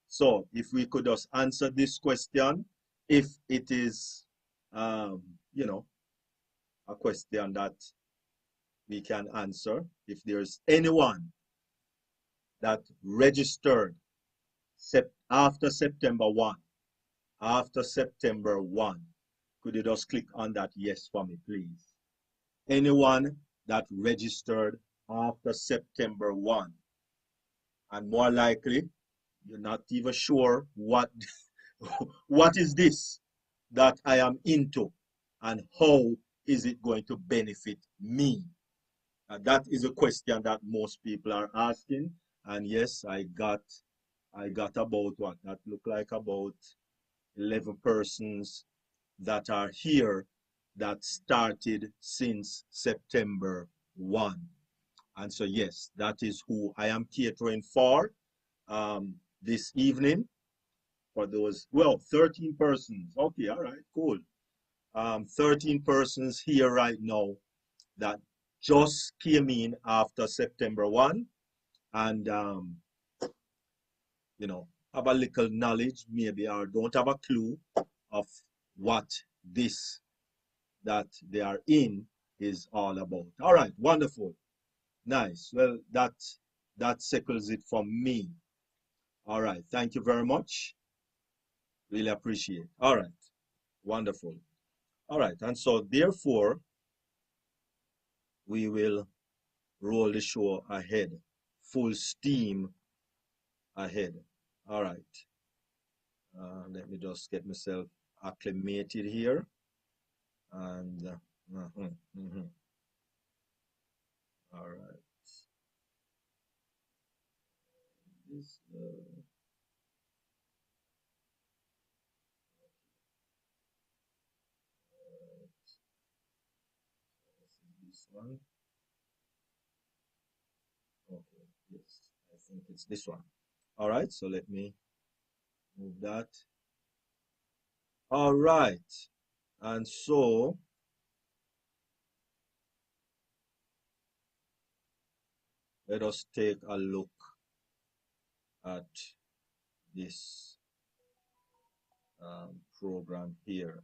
So if we could just answer this question, if it is a question that we can answer, if there's anyone that registered after September 1, could you just click on that yes for me, please? Anyone that registered after September 1, and more likely, you're not even sure what what is this that I am into, and how is it going to benefit me? That is a question that most people are asking. And yes, I got about what that look like about 11 persons that are here that started since September 1. And so, yes, that is who I am catering for this evening. For those, well, 13 persons. Okay, all right, cool. 13 persons here right now that just came in after September 1 and, you know, have a little knowledge, maybe, or don't have a clue of what this that they are in is all about. All right, wonderful. Nice. Well, that settles it for me. All right, thank you very much. Really appreciate. All right, wonderful. All right, and so therefore, we will roll the show ahead, full steam ahead. All right. Let me just get myself acclimated here. And all right. This, this one. Okay, yes, I think it's this one. All right, so let me move that. All right, and so let us take a look at this program here.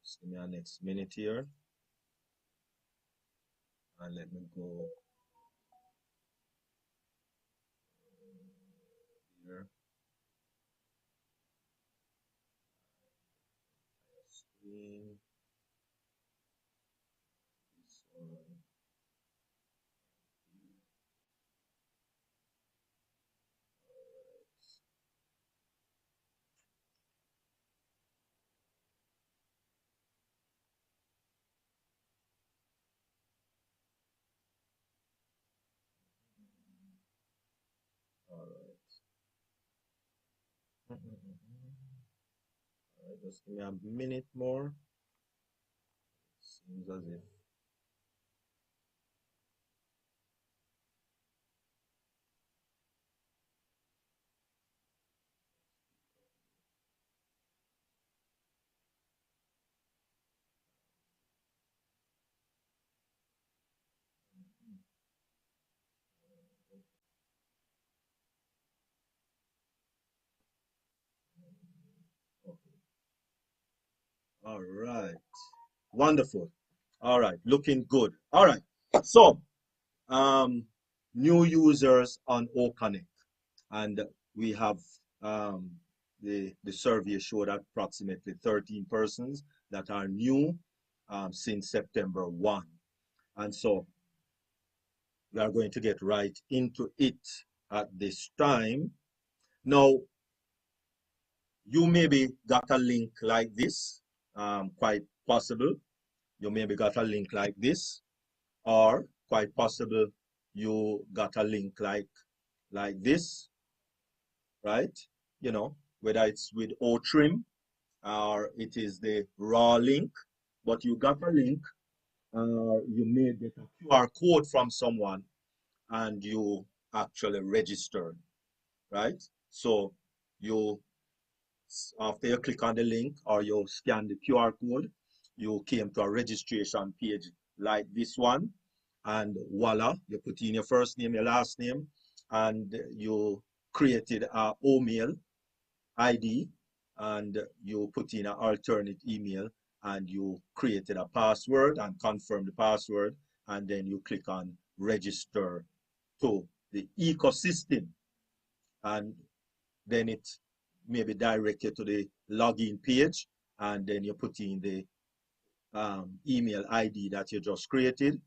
Just give me a next minute here, and let me go here. Screen. This one. All right. All right, just give me a minute more. Seems as if okay. All right. Wonderful. All right. Looking good. All right. So, new users on OConnect, and we have the survey showed approximately 13 persons that are new since September 1. And so we are going to get right into it at this time. Now, you maybe got a link like this, quite possible. You maybe got a link like this, or quite possible you got a link like this, right? You know, whether it's with OTrim or it is the raw link, but you got a link, you may get a QR code from someone and you actually registered, right? So you, after you click on the link or you scan the QR code, you came to a registration page like this one, and voila, you put in your first name, your last name, and you created a email ID, and you put in an alternate email, and you created a password and confirm the password, and then you click on register to the ecosystem, and then it maybe direct you to the login page, and then you put in the email ID that you just created,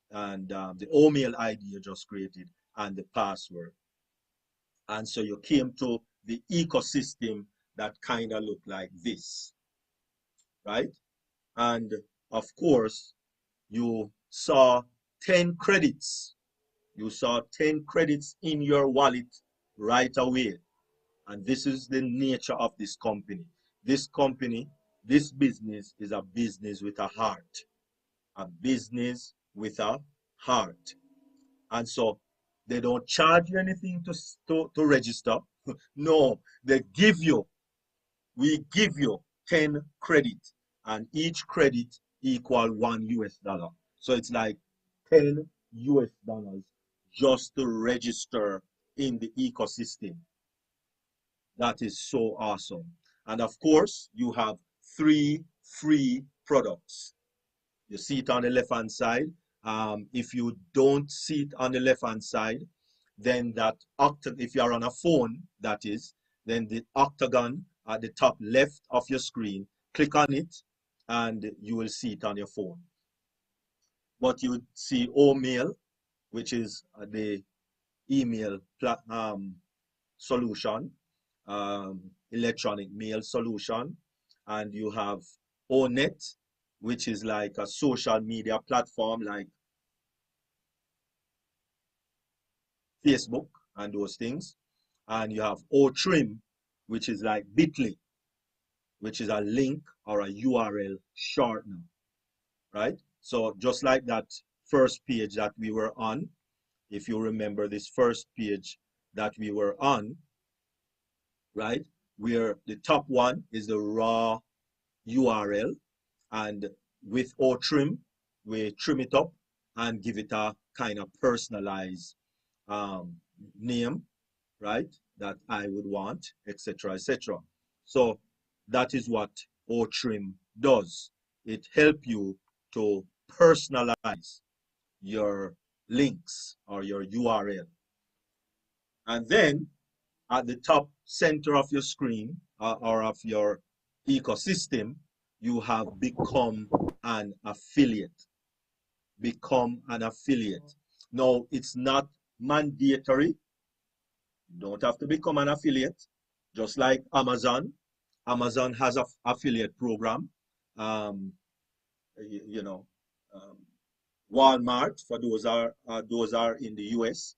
and the email ID you just created, and the password. And so you came to the ecosystem that kind of look like this, right? And of course, you saw 10 credits. You saw 10 credits in your wallet right away. And this is the nature of this company. This company, this business is a business with a heart. A business with a heart. And so they don't charge you anything to register. No, they give you, we give you 10 credit, and each credit equal $1. So it's like $10 just to register in the ecosystem. That is so awesome. And of course, you have 3 free products. You see it on the left hand side. If you don't see it on the left hand side, then that if you're on a phone, that is, then the octagon at the top left of your screen, click on it and you will see it on your phone. But you would see OMail, which is the email solution, electronic mail solution, and you have ONET, which is like a social media platform like Facebook and those things. And you have OTrim, which is like Bitly, which is a link or a URL shortener, right? So just like that first page that we were on, if you remember this first page that we were on, right, where the top one is the raw URL, and with OTrim, we trim it up and give it a kind of personalized name, right, that I would want, etc., etc. So that is what OTrim does. It helps you to personalize your links or your URL. And then at the top center of your screen or of your ecosystem, you have become an affiliate. Become an affiliate. Now, it's not mandatory. You don't have to become an affiliate. Just like Amazon. Amazon has an affiliate program. You know, Walmart, for those are in the US,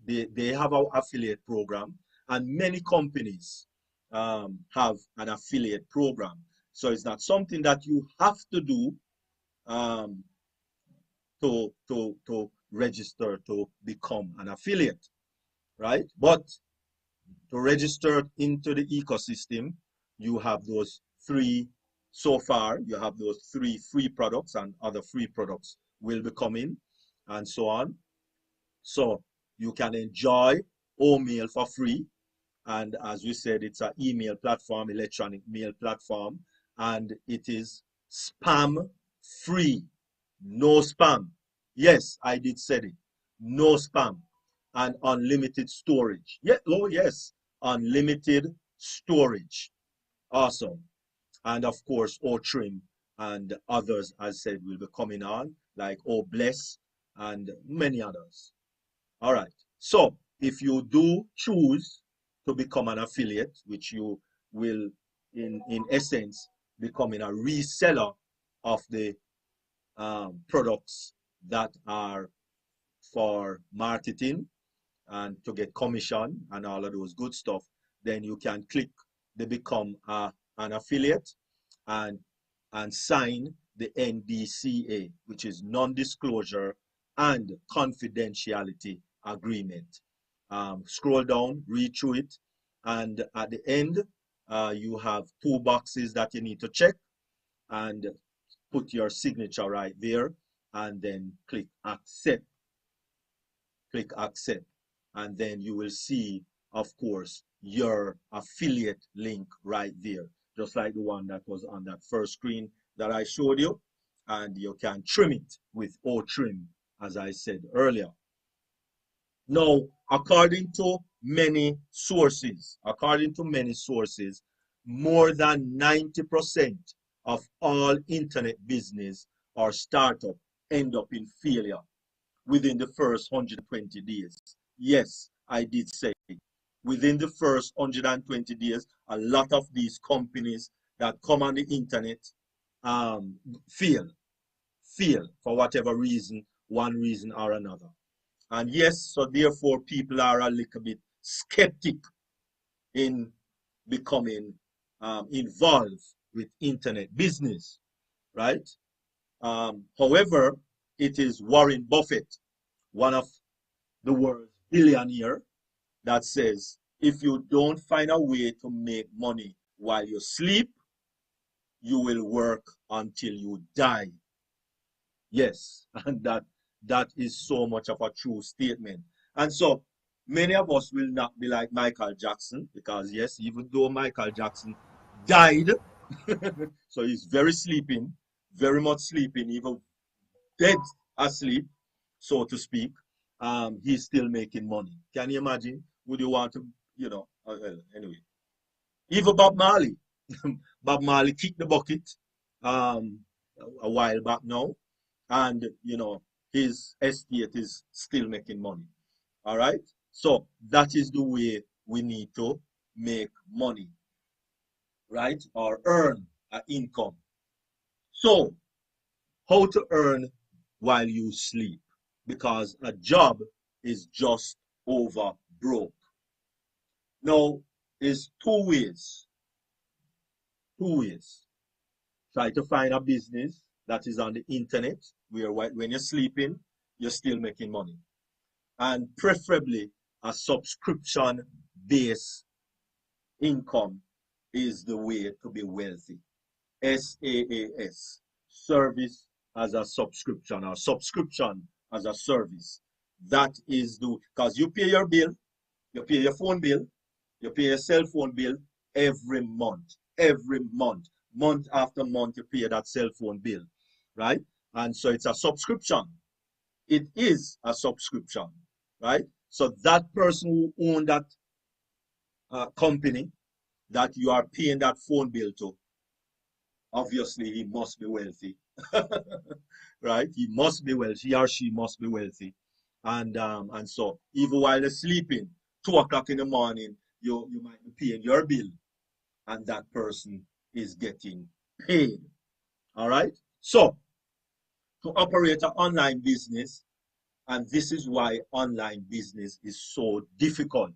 they have an affiliate program, and many companies have an affiliate program. So it's not something that you have to do to register to become an affiliate, right? But to register into the ecosystem, you have those 3 so far. You have those 3 free products, and other free products will be coming, and so on. So you can enjoy OMail for free. And as we said, it's an email platform, electronic mail platform, and it is spam free. No spam. Yes, I did say it. No spam. And unlimited storage. Yeah, oh yes, unlimited storage. Awesome. And of course, OTrim and others, as I said, will be coming on, like OBless and many others. All right. So if you do choose to become an affiliate, which you will, in essence, becoming a reseller of the products that are for marketing and to get commission and all of those good stuff, then you can click the become an affiliate and sign the NDCA, which is non-disclosure and confidentiality agreement. Scroll down, read through it, and at the end, you have 2 boxes that you need to check, and put your signature right there, and then click accept. Click accept, and then you will see, of course, your affiliate link right there, just like the one that was on that first screen that I showed you. And you can trim it with OTrim, as I said earlier. Now, according to many sources, more than 90% of all internet business or startup end up in failure within the first 120 days. Yes, I did say it. within the first 120 days, a lot of these companies that come on the internet fail for whatever reason, one reason or another. And yes, so therefore people are a little bit skeptic in becoming involved with internet business, right? However, it is Warren Buffett, one of the world's billionaire, that says, if you don't find a way to make money while you sleep, you will work until you die. Yes, and that is so much of a true statement. And so many of us will not be like Michael Jackson, because yes, even though Michael Jackson died, so he's very sleeping, very much sleeping, even dead asleep, so to speak, he's still making money. Can you imagine? Would you want to, anyway. Even Bob Marley. Bob Marley kicked the bucket a while back now, and his estate is still making money. All right, so that is the way we need to make money, right, or earn an income. So how to earn while you sleep, because a job is just over broke. Now, is two ways. Try to find a business that is on the internet where when you're sleeping, you're still making money. And preferably a subscription-based income is the way to be wealthy. SaaS, service as a subscription, or subscription as a service. That is because you pay your bill, you pay your phone bill, you pay your cell phone bill every month. Month after month, you pay that cell phone bill, right? And so it's a subscription. It is a subscription, right? So that person who owns that company that you are paying that phone bill to, obviously he must be wealthy, right? He must be wealthy. He or she must be wealthy, and so even while they're sleeping, 2 o'clock in the morning, you might be paying your bill, and that person is getting paid. All right. So to operate an online business, and this is why online business is so difficult.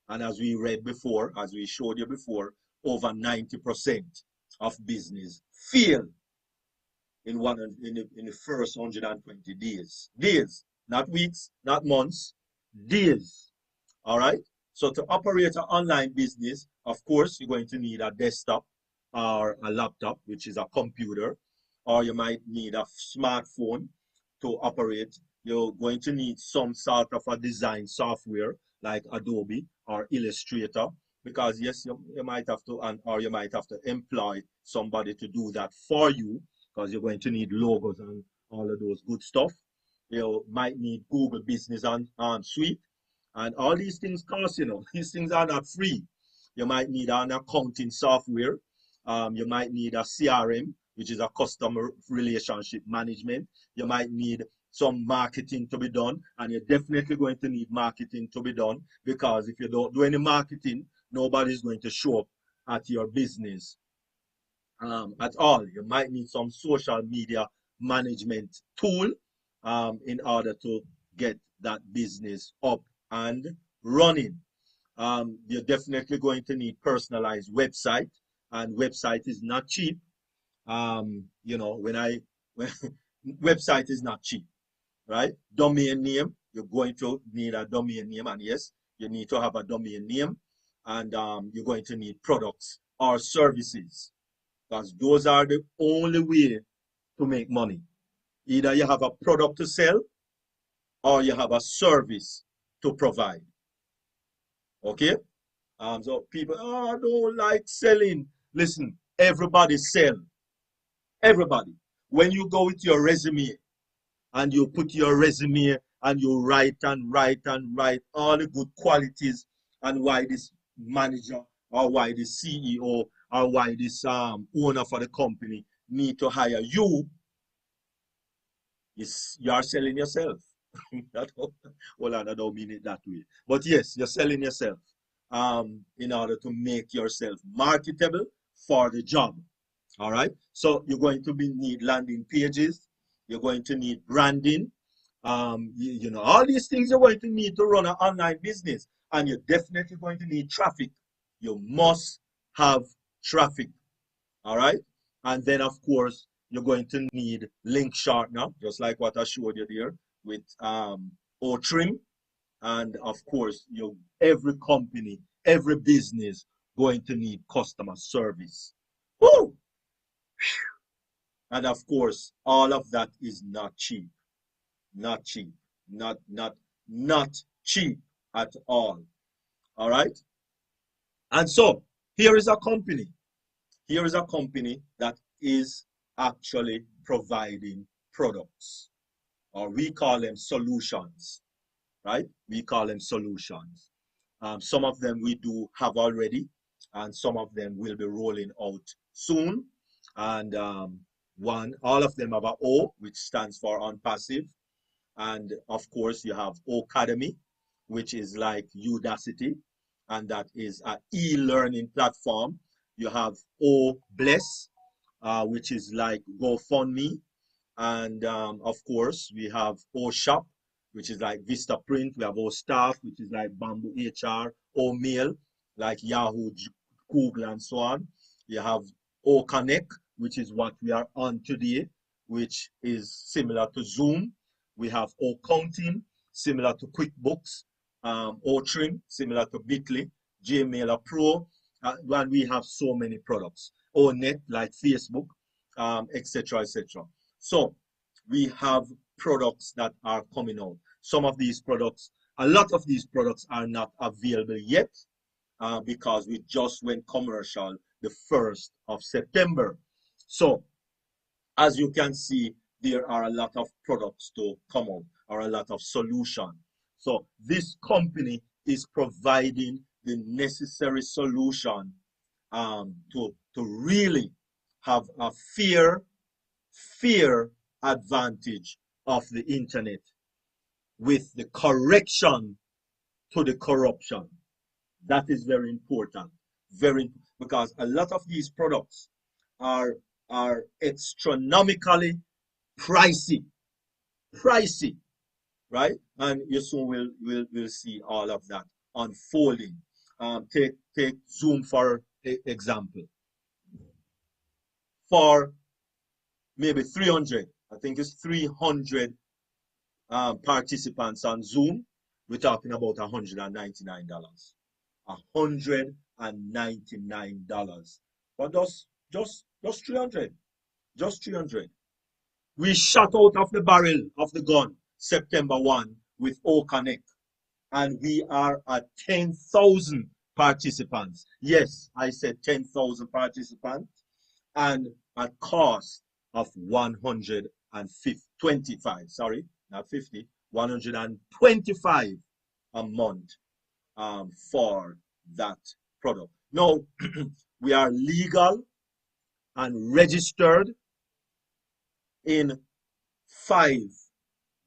And as we read before, as we showed you before, over 90% of business fail in the first 120 days. Days, not weeks, not months, days. All right. So to operate an online business, of course, you're going to need a desktop or a laptop, which is a computer, or you might need a smartphone to operate. You're going to need some sort of a design software like Adobe or Illustrator, because yes, you might have to, or you might have to employ somebody to do that for you, because you're going to need logos and all of those good stuff. You might need Google Business Suite, and all these things cost, these things are not free. You might need an accounting software. You might need a CRM, which is a customer relationship management. You might need some marketing to be done, and you're definitely going to need marketing to be done, because if you don't do any marketing, nobody's going to show up at your business at all. You might need some social media management tool in order to get that business up and running. You're definitely going to need personalized website, and website is not cheap. When website is not cheap, right? Domain name, you're going to need a domain name, and yes, you need to have a domain name, and you're going to need products or services, because those are the only way to make money. Either you have a product to sell, or you have a service to provide. Okay? So people, I don't like selling. Listen, everybody sell. Everybody. When you go with your resume and you put your resume and you write and write and write all the good qualities and why this manager or why this CEO or why this owner for the company need to hire you, you are selling yourself. Well, I don't mean it that way. But yes, you're selling yourself. in order to make yourself marketable for the job. All right. So you're going to need landing pages. You're going to need branding. You know, all these things you're going to need to run an online business, and you're definitely going to need traffic. You must have traffic. All right. And then, of course, you're going to need link shortener, just like what I showed you there with O-Trim. And of course, every company, every business going to need customer service. Woo! And of course, all of that is not cheap. Not cheap. Not cheap at all. All right. And so here is a company. Here is a company that is actually providing products, or we call them solutions, right? We call them solutions. Some of them we do have already, and some of them will be rolling out soon. And all of them have a O, which stands for ONPASSIVE. And of course, you have Academy, which is like Udacity, and that is an e-learning platform. You have O Bless, which is like GoFundMe. And of course, we have O Shop, which is like Vista Print. We have O Staff, which is like Bamboo HR, O Mail, like Yahoo, Google, and so on. You have O Connect, which is what we are on today, which is similar to Zoom. We have O Counting, similar to QuickBooks, O Trim, similar to Bitly, Gmail Pro, and we have so many products. O Net, like Facebook, etc., etc. So we have products that are coming out. Some of these products, a lot of these products are not available yet because we just went commercial the 1st of September. So as you can see, there are a lot of products to come out, or a lot of solutions. So this company is providing the necessary solution to really have a fair advantage of the internet with the correction to the corruption. That is very important. Because a lot of these products are astronomically pricey, right? And you soon will see all of that unfolding. Take Zoom for example. For maybe 300, I think it's 300 participants on Zoom, we're talking about $199. $199. But just 300. Just 300. We shot out of the barrel of the gun September 1 with O Connect, and we are at 10,000 participants. Yes, I said 10,000 participants, and at cost of 125, sorry, not 50, 125 a month for that product. Now, we are legal and registered in 5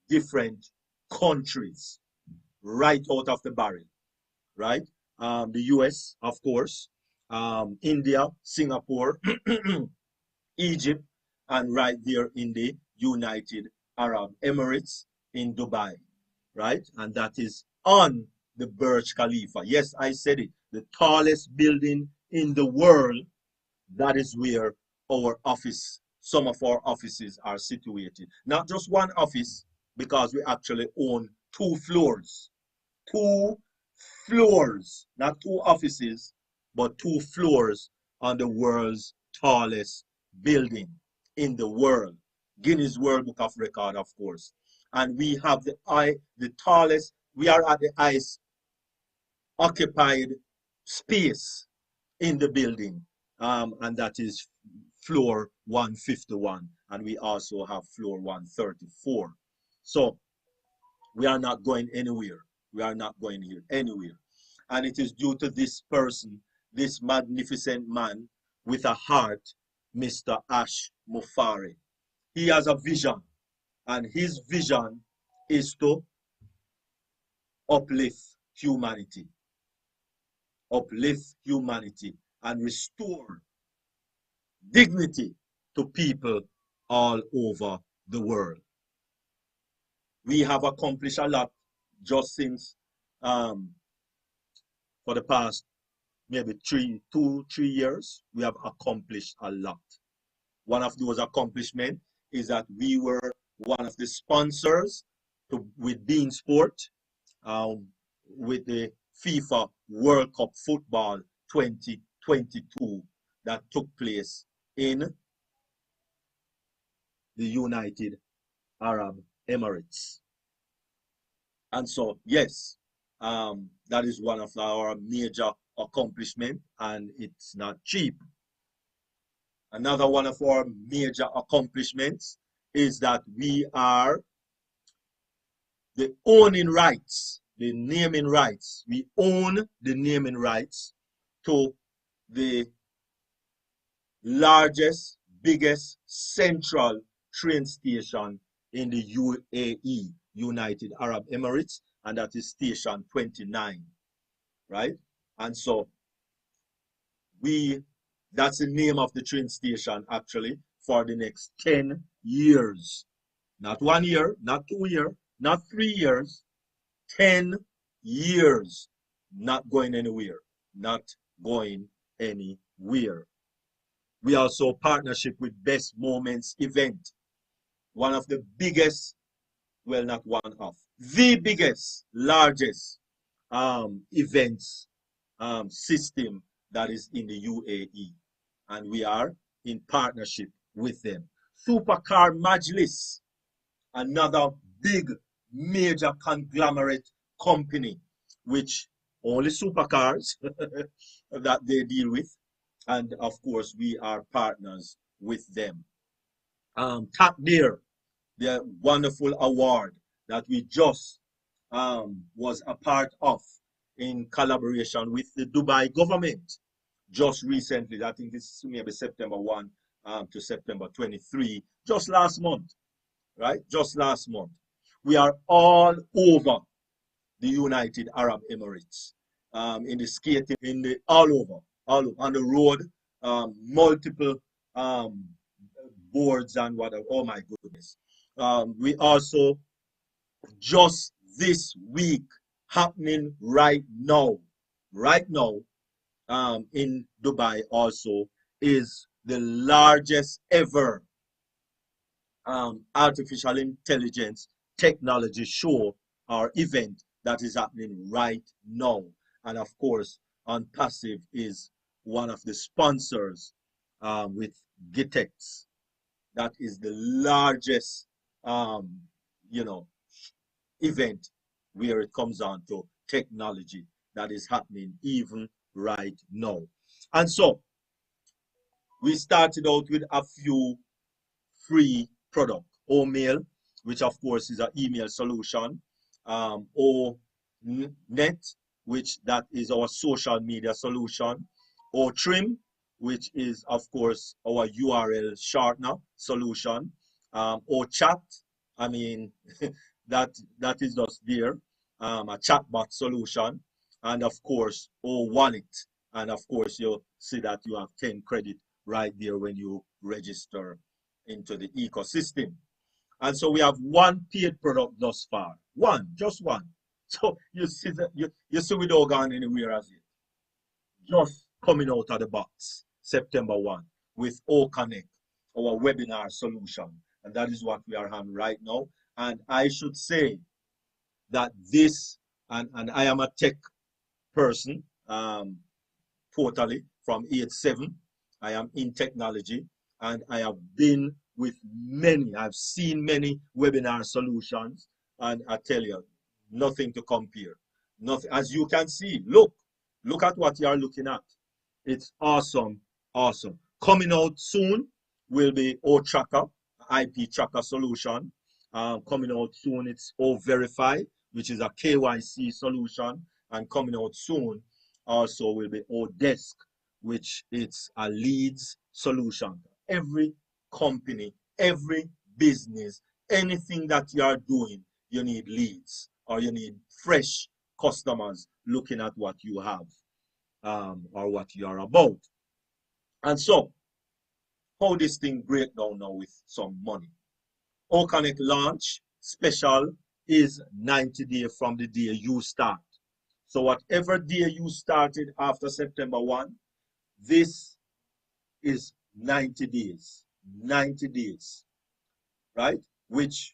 different countries right out of the barrel, right? The US, of course, India, Singapore, Egypt, and right there in the United Arab Emirates in Dubai, right? And that is on the Burj Khalifa. Yes, I said it, the tallest building in the world. That is where our office, some of our offices are situated. Not just one office, because we actually own 2 floors. 2 floors, not 2 offices, but 2 floors on the world's tallest building in the world. Guinness World Book of Record, of course. And we have the tallest, we are at the highest occupied space in the building. And that is floor 151. And we also have floor 134. So we are not going anywhere. We are not going here anywhere. And it is due to this person, this magnificent man with a heart, Mr. Ash Mufari. He has a vision, and his vision is to uplift humanity. uplift humanity, and restore dignity to people all over the world. We have accomplished a lot just since for the past maybe 2-3 years. We have accomplished a lot. One of those accomplishments is that we were one of the sponsors with Bean Sport with the FIFA World Cup Football 2022 that took place in the United Arab Emirates. And so, yes, that is one of our major accomplishments, and it's not cheap. Another one of our major accomplishments is that we are the owning rights, the naming rights. We own the naming rights to the largest, biggest central train station in the UAE, United Arab Emirates, and that is station 29, right? And so that's the name of the train station actually for the next 10 years. Not 1 year, not 2 years, not 3 years, 10 years. Not going anywhere, not going anywhere. We also partnership with Best Moments event, one of the biggest, well, not one of, the biggest, largest events system that is in the UAE. And we are in partnership with them. Supercar Majlis, another big, major conglomerate company, which only supercars that they deal with. And of course, we are partners with them. Takdir, the wonderful award that we just was a part of in collaboration with the Dubai government just recently. I think it's maybe September 1 to September 23, just last month, right? Just last month. We are all over the United Arab Emirates, in the skating, all over, on the road, multiple boards and whatever. Oh my goodness. We also, just this week, happening right now, in Dubai also, is the largest ever artificial intelligence technology show or event that is happening right now. And of course, ONPASSIVE is one of the sponsors with GITEX. That is the largest, event where it comes on to technology that is happening even right now. And so we started out with a few free product. OMail, which of course is an email solution. ONet, which that is our social media solution. OTrim, which is of course our URL shortener solution. OChat, I mean, that is just there, a chatbot solution. And of course, OWallet. And of course, you'll see that you have 10 credit right there when you register into the ecosystem. And so we have one paid product thus far. One, just one. So you see that you see we don't go anywhere as yet. Just coming out of the box, September 1, with OConnect, our webinar solution. And that is what we are having right now. And I should say that this, and I am a tech person, totally from age 7. I am in technology, and I have been with many, I've seen many webinar solutions, and I tell you, nothing to compare. Nothing. As you can see, look at what you are looking at. It's awesome, awesome. Coming out soon will be O-Tracker, IP tracker solution. Coming out soon, it's O-Verify, which is a KYC solution. And coming out soon also will be O-Desk, which is a leads solution. Every company, every business, anything that you are doing, you need leads or you need fresh customers looking at what you have. or what you are about. And so, how this thing break down now with some money. Organic launch special is 90 days from the day you start. So whatever day you started after September 1, this is 90 days. 90 days, right? Which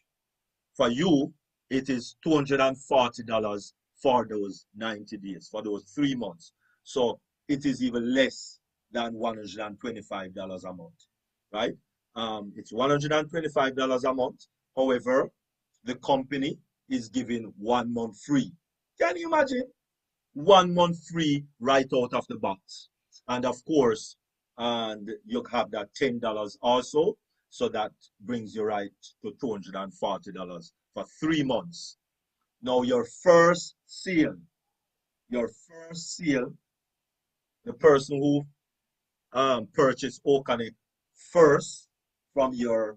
for you, it is $240 for those 90 days, for those 3 months. So it is even less than $125 a month, right? It's $125 a month. However, the company is giving 1 month free. Can you imagine? 1 month free right out of the box. And of course, and you have that $10 also. So that brings you right to $240 for 3 months. Now your first sale, the person who purchased Okanik first from your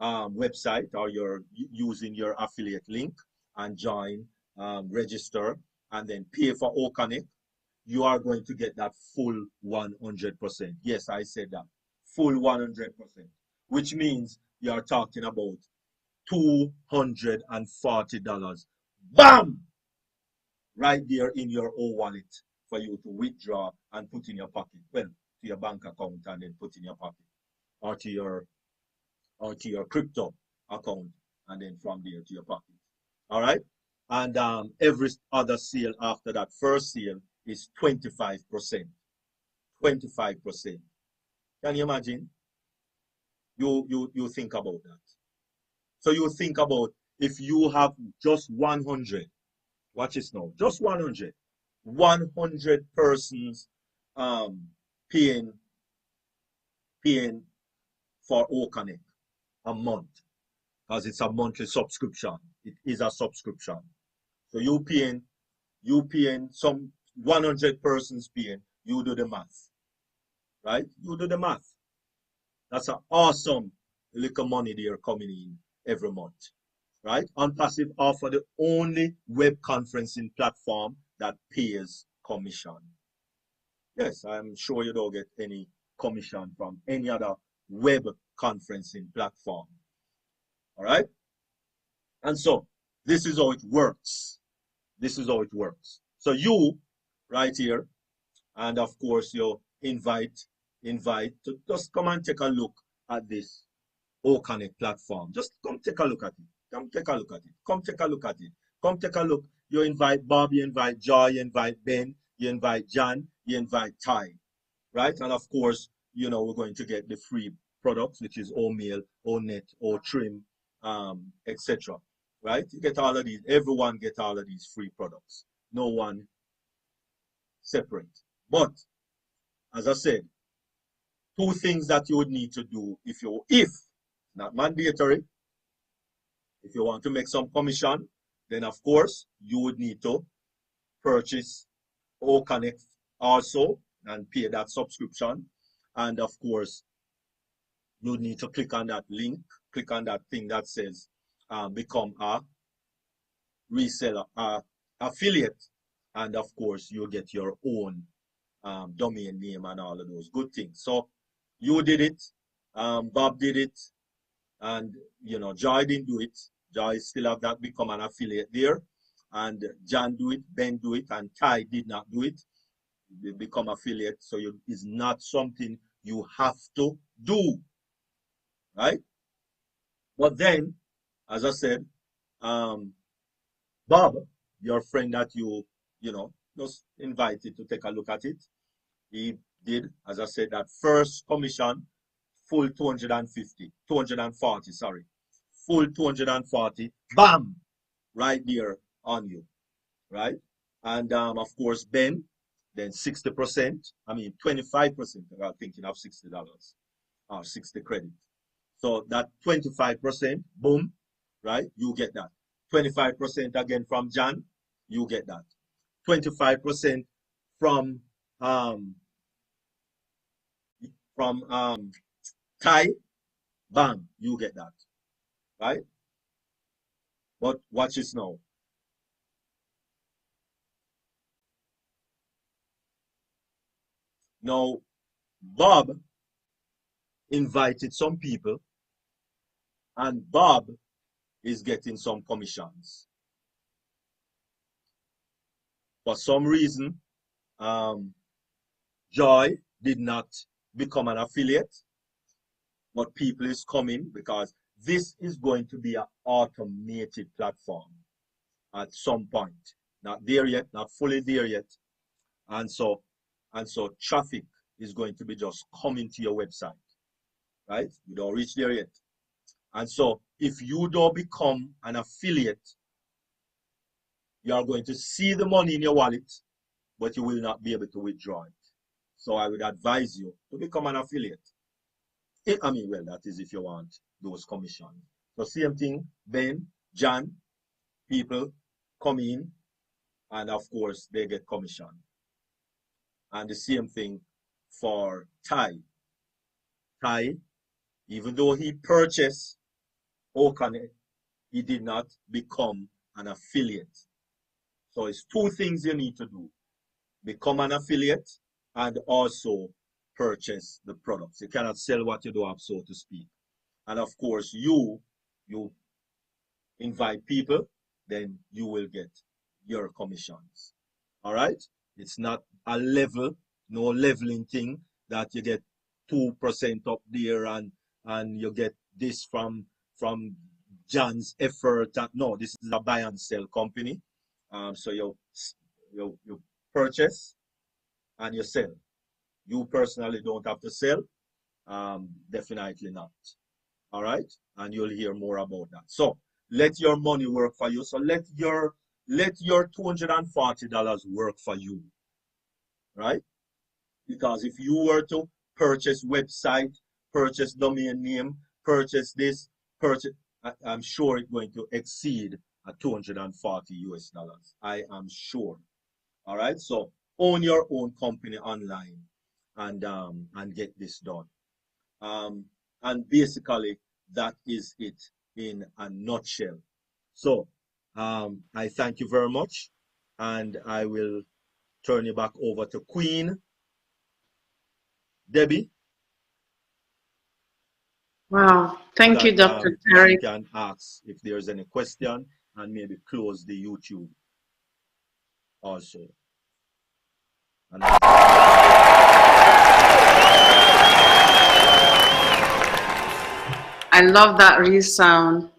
website, or you're using your affiliate link and join, register, and then pay for Okanik, you are going to get that full 100%. Yes, I said that. Full 100%, which means you are talking about $240. Bam! Right there in your own wallet for you to withdraw and put in your pocket. Well, to your bank account and then put in your pocket. Or to your crypto account and then from there to your pocket. All right? And every other sale after that first sale is 25%. 25%. Can you imagine? You think about that. So you think about if you have just 100, watch this now, just 100 persons paying for Okanik a month, because it's a monthly subscription. It is a subscription. So you paying some 100 persons paying, you do the math, right? You do the math. That's an awesome little money they are coming in every month, right? ONPASSIVE offer the only web conferencing platform that pays commission. Yes, I'm sure you don't get any commission from any other web conferencing platform. All right? And so this is how it works. This is how it works. So you, right here, and of course you invite to just come and take a look at this Okanik platform. Just come take a look at it. Come take a look at it. Come take a look at it. Come take a look. You invite Bob, you invite Joy, you invite Ben, you invite John, you invite Ty, right? And of course, you know, we're going to get the free products, which is O-Mail, O-Net, O-Trim, etc. Right? You get all of these. Everyone get all of these free products. No one separate. But as I said, 2 things that you would need to do if not mandatory, if you want to make some commission, then of course you would need to purchase Okanik also and pay that subscription. And of course, you need to click on that link, click on that thing that says become a reseller, affiliate, and of course you get your own domain name and all of those good things. So you did it, Bob did it, and you know Joy didn't do it. Joy still have that become an affiliate there, and John do it, Ben do it, and Ty did not do it. They become affiliate, so it's not something you have to do, right? But then, as I said, Bob, your friend that you know just invited to take a look at it, he did, as I said, that first commission, full 240, sorry, full 240, bam, right there on you, right? And of course, Ben, then 60%, I mean 25%, I'm thinking of $60 or 60 credit. So that 25%, boom, right? You get that. 25% again from John, you get that. 25% from Ty, bam, you get that, right? But watch this now. Now, Bob invited some people, and Bob is getting some commissions. For some reason, Joy did not become an affiliate, but people is coming because this is going to be an automated platform at some point. Not there yet, not fully there yet. And so traffic is going to be just coming to your website, right? You don't reach there yet. And so if you don't become an affiliate, you are going to see the money in your wallet, but you will not be able to withdraw it. So I would advise you to become an affiliate. I mean, well, that is if you want those commissions. So same thing, Ben, John, people come in, and of course they get commission. And the same thing for Ty. Ty, even though he purchased Okane, he did not become an affiliate. So it's two things you need to do: become an affiliate and also purchase the products. You cannot sell what you don't have, so to speak. And of course, you invite people, then you will get your commissions. All right? It's not a level, no leveling thing that you get 2% up there and you get this from John's effort. No, this is a buy and sell company. So you purchase and you sell. You personally don't have to sell. Definitely not. All right, and you'll hear more about that. So let your money work for you. So let your $240 work for you, right? Because if you were to purchase website, purchase domain name, purchase this, I'm sure it's going to exceed a $240 US. I am sure. All right, so own your own company online and get this done. And basically that is it in a nutshell. So I thank you very much, and I will turn you back over to Queen Debbie. Wow, thank you, Dr. Derek. You can ask if there's any question and maybe close the YouTube also. And I love that resound.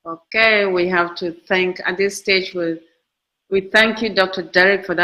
Okay, we have to thank, at this stage, we thank you, Dr. Derek, for that.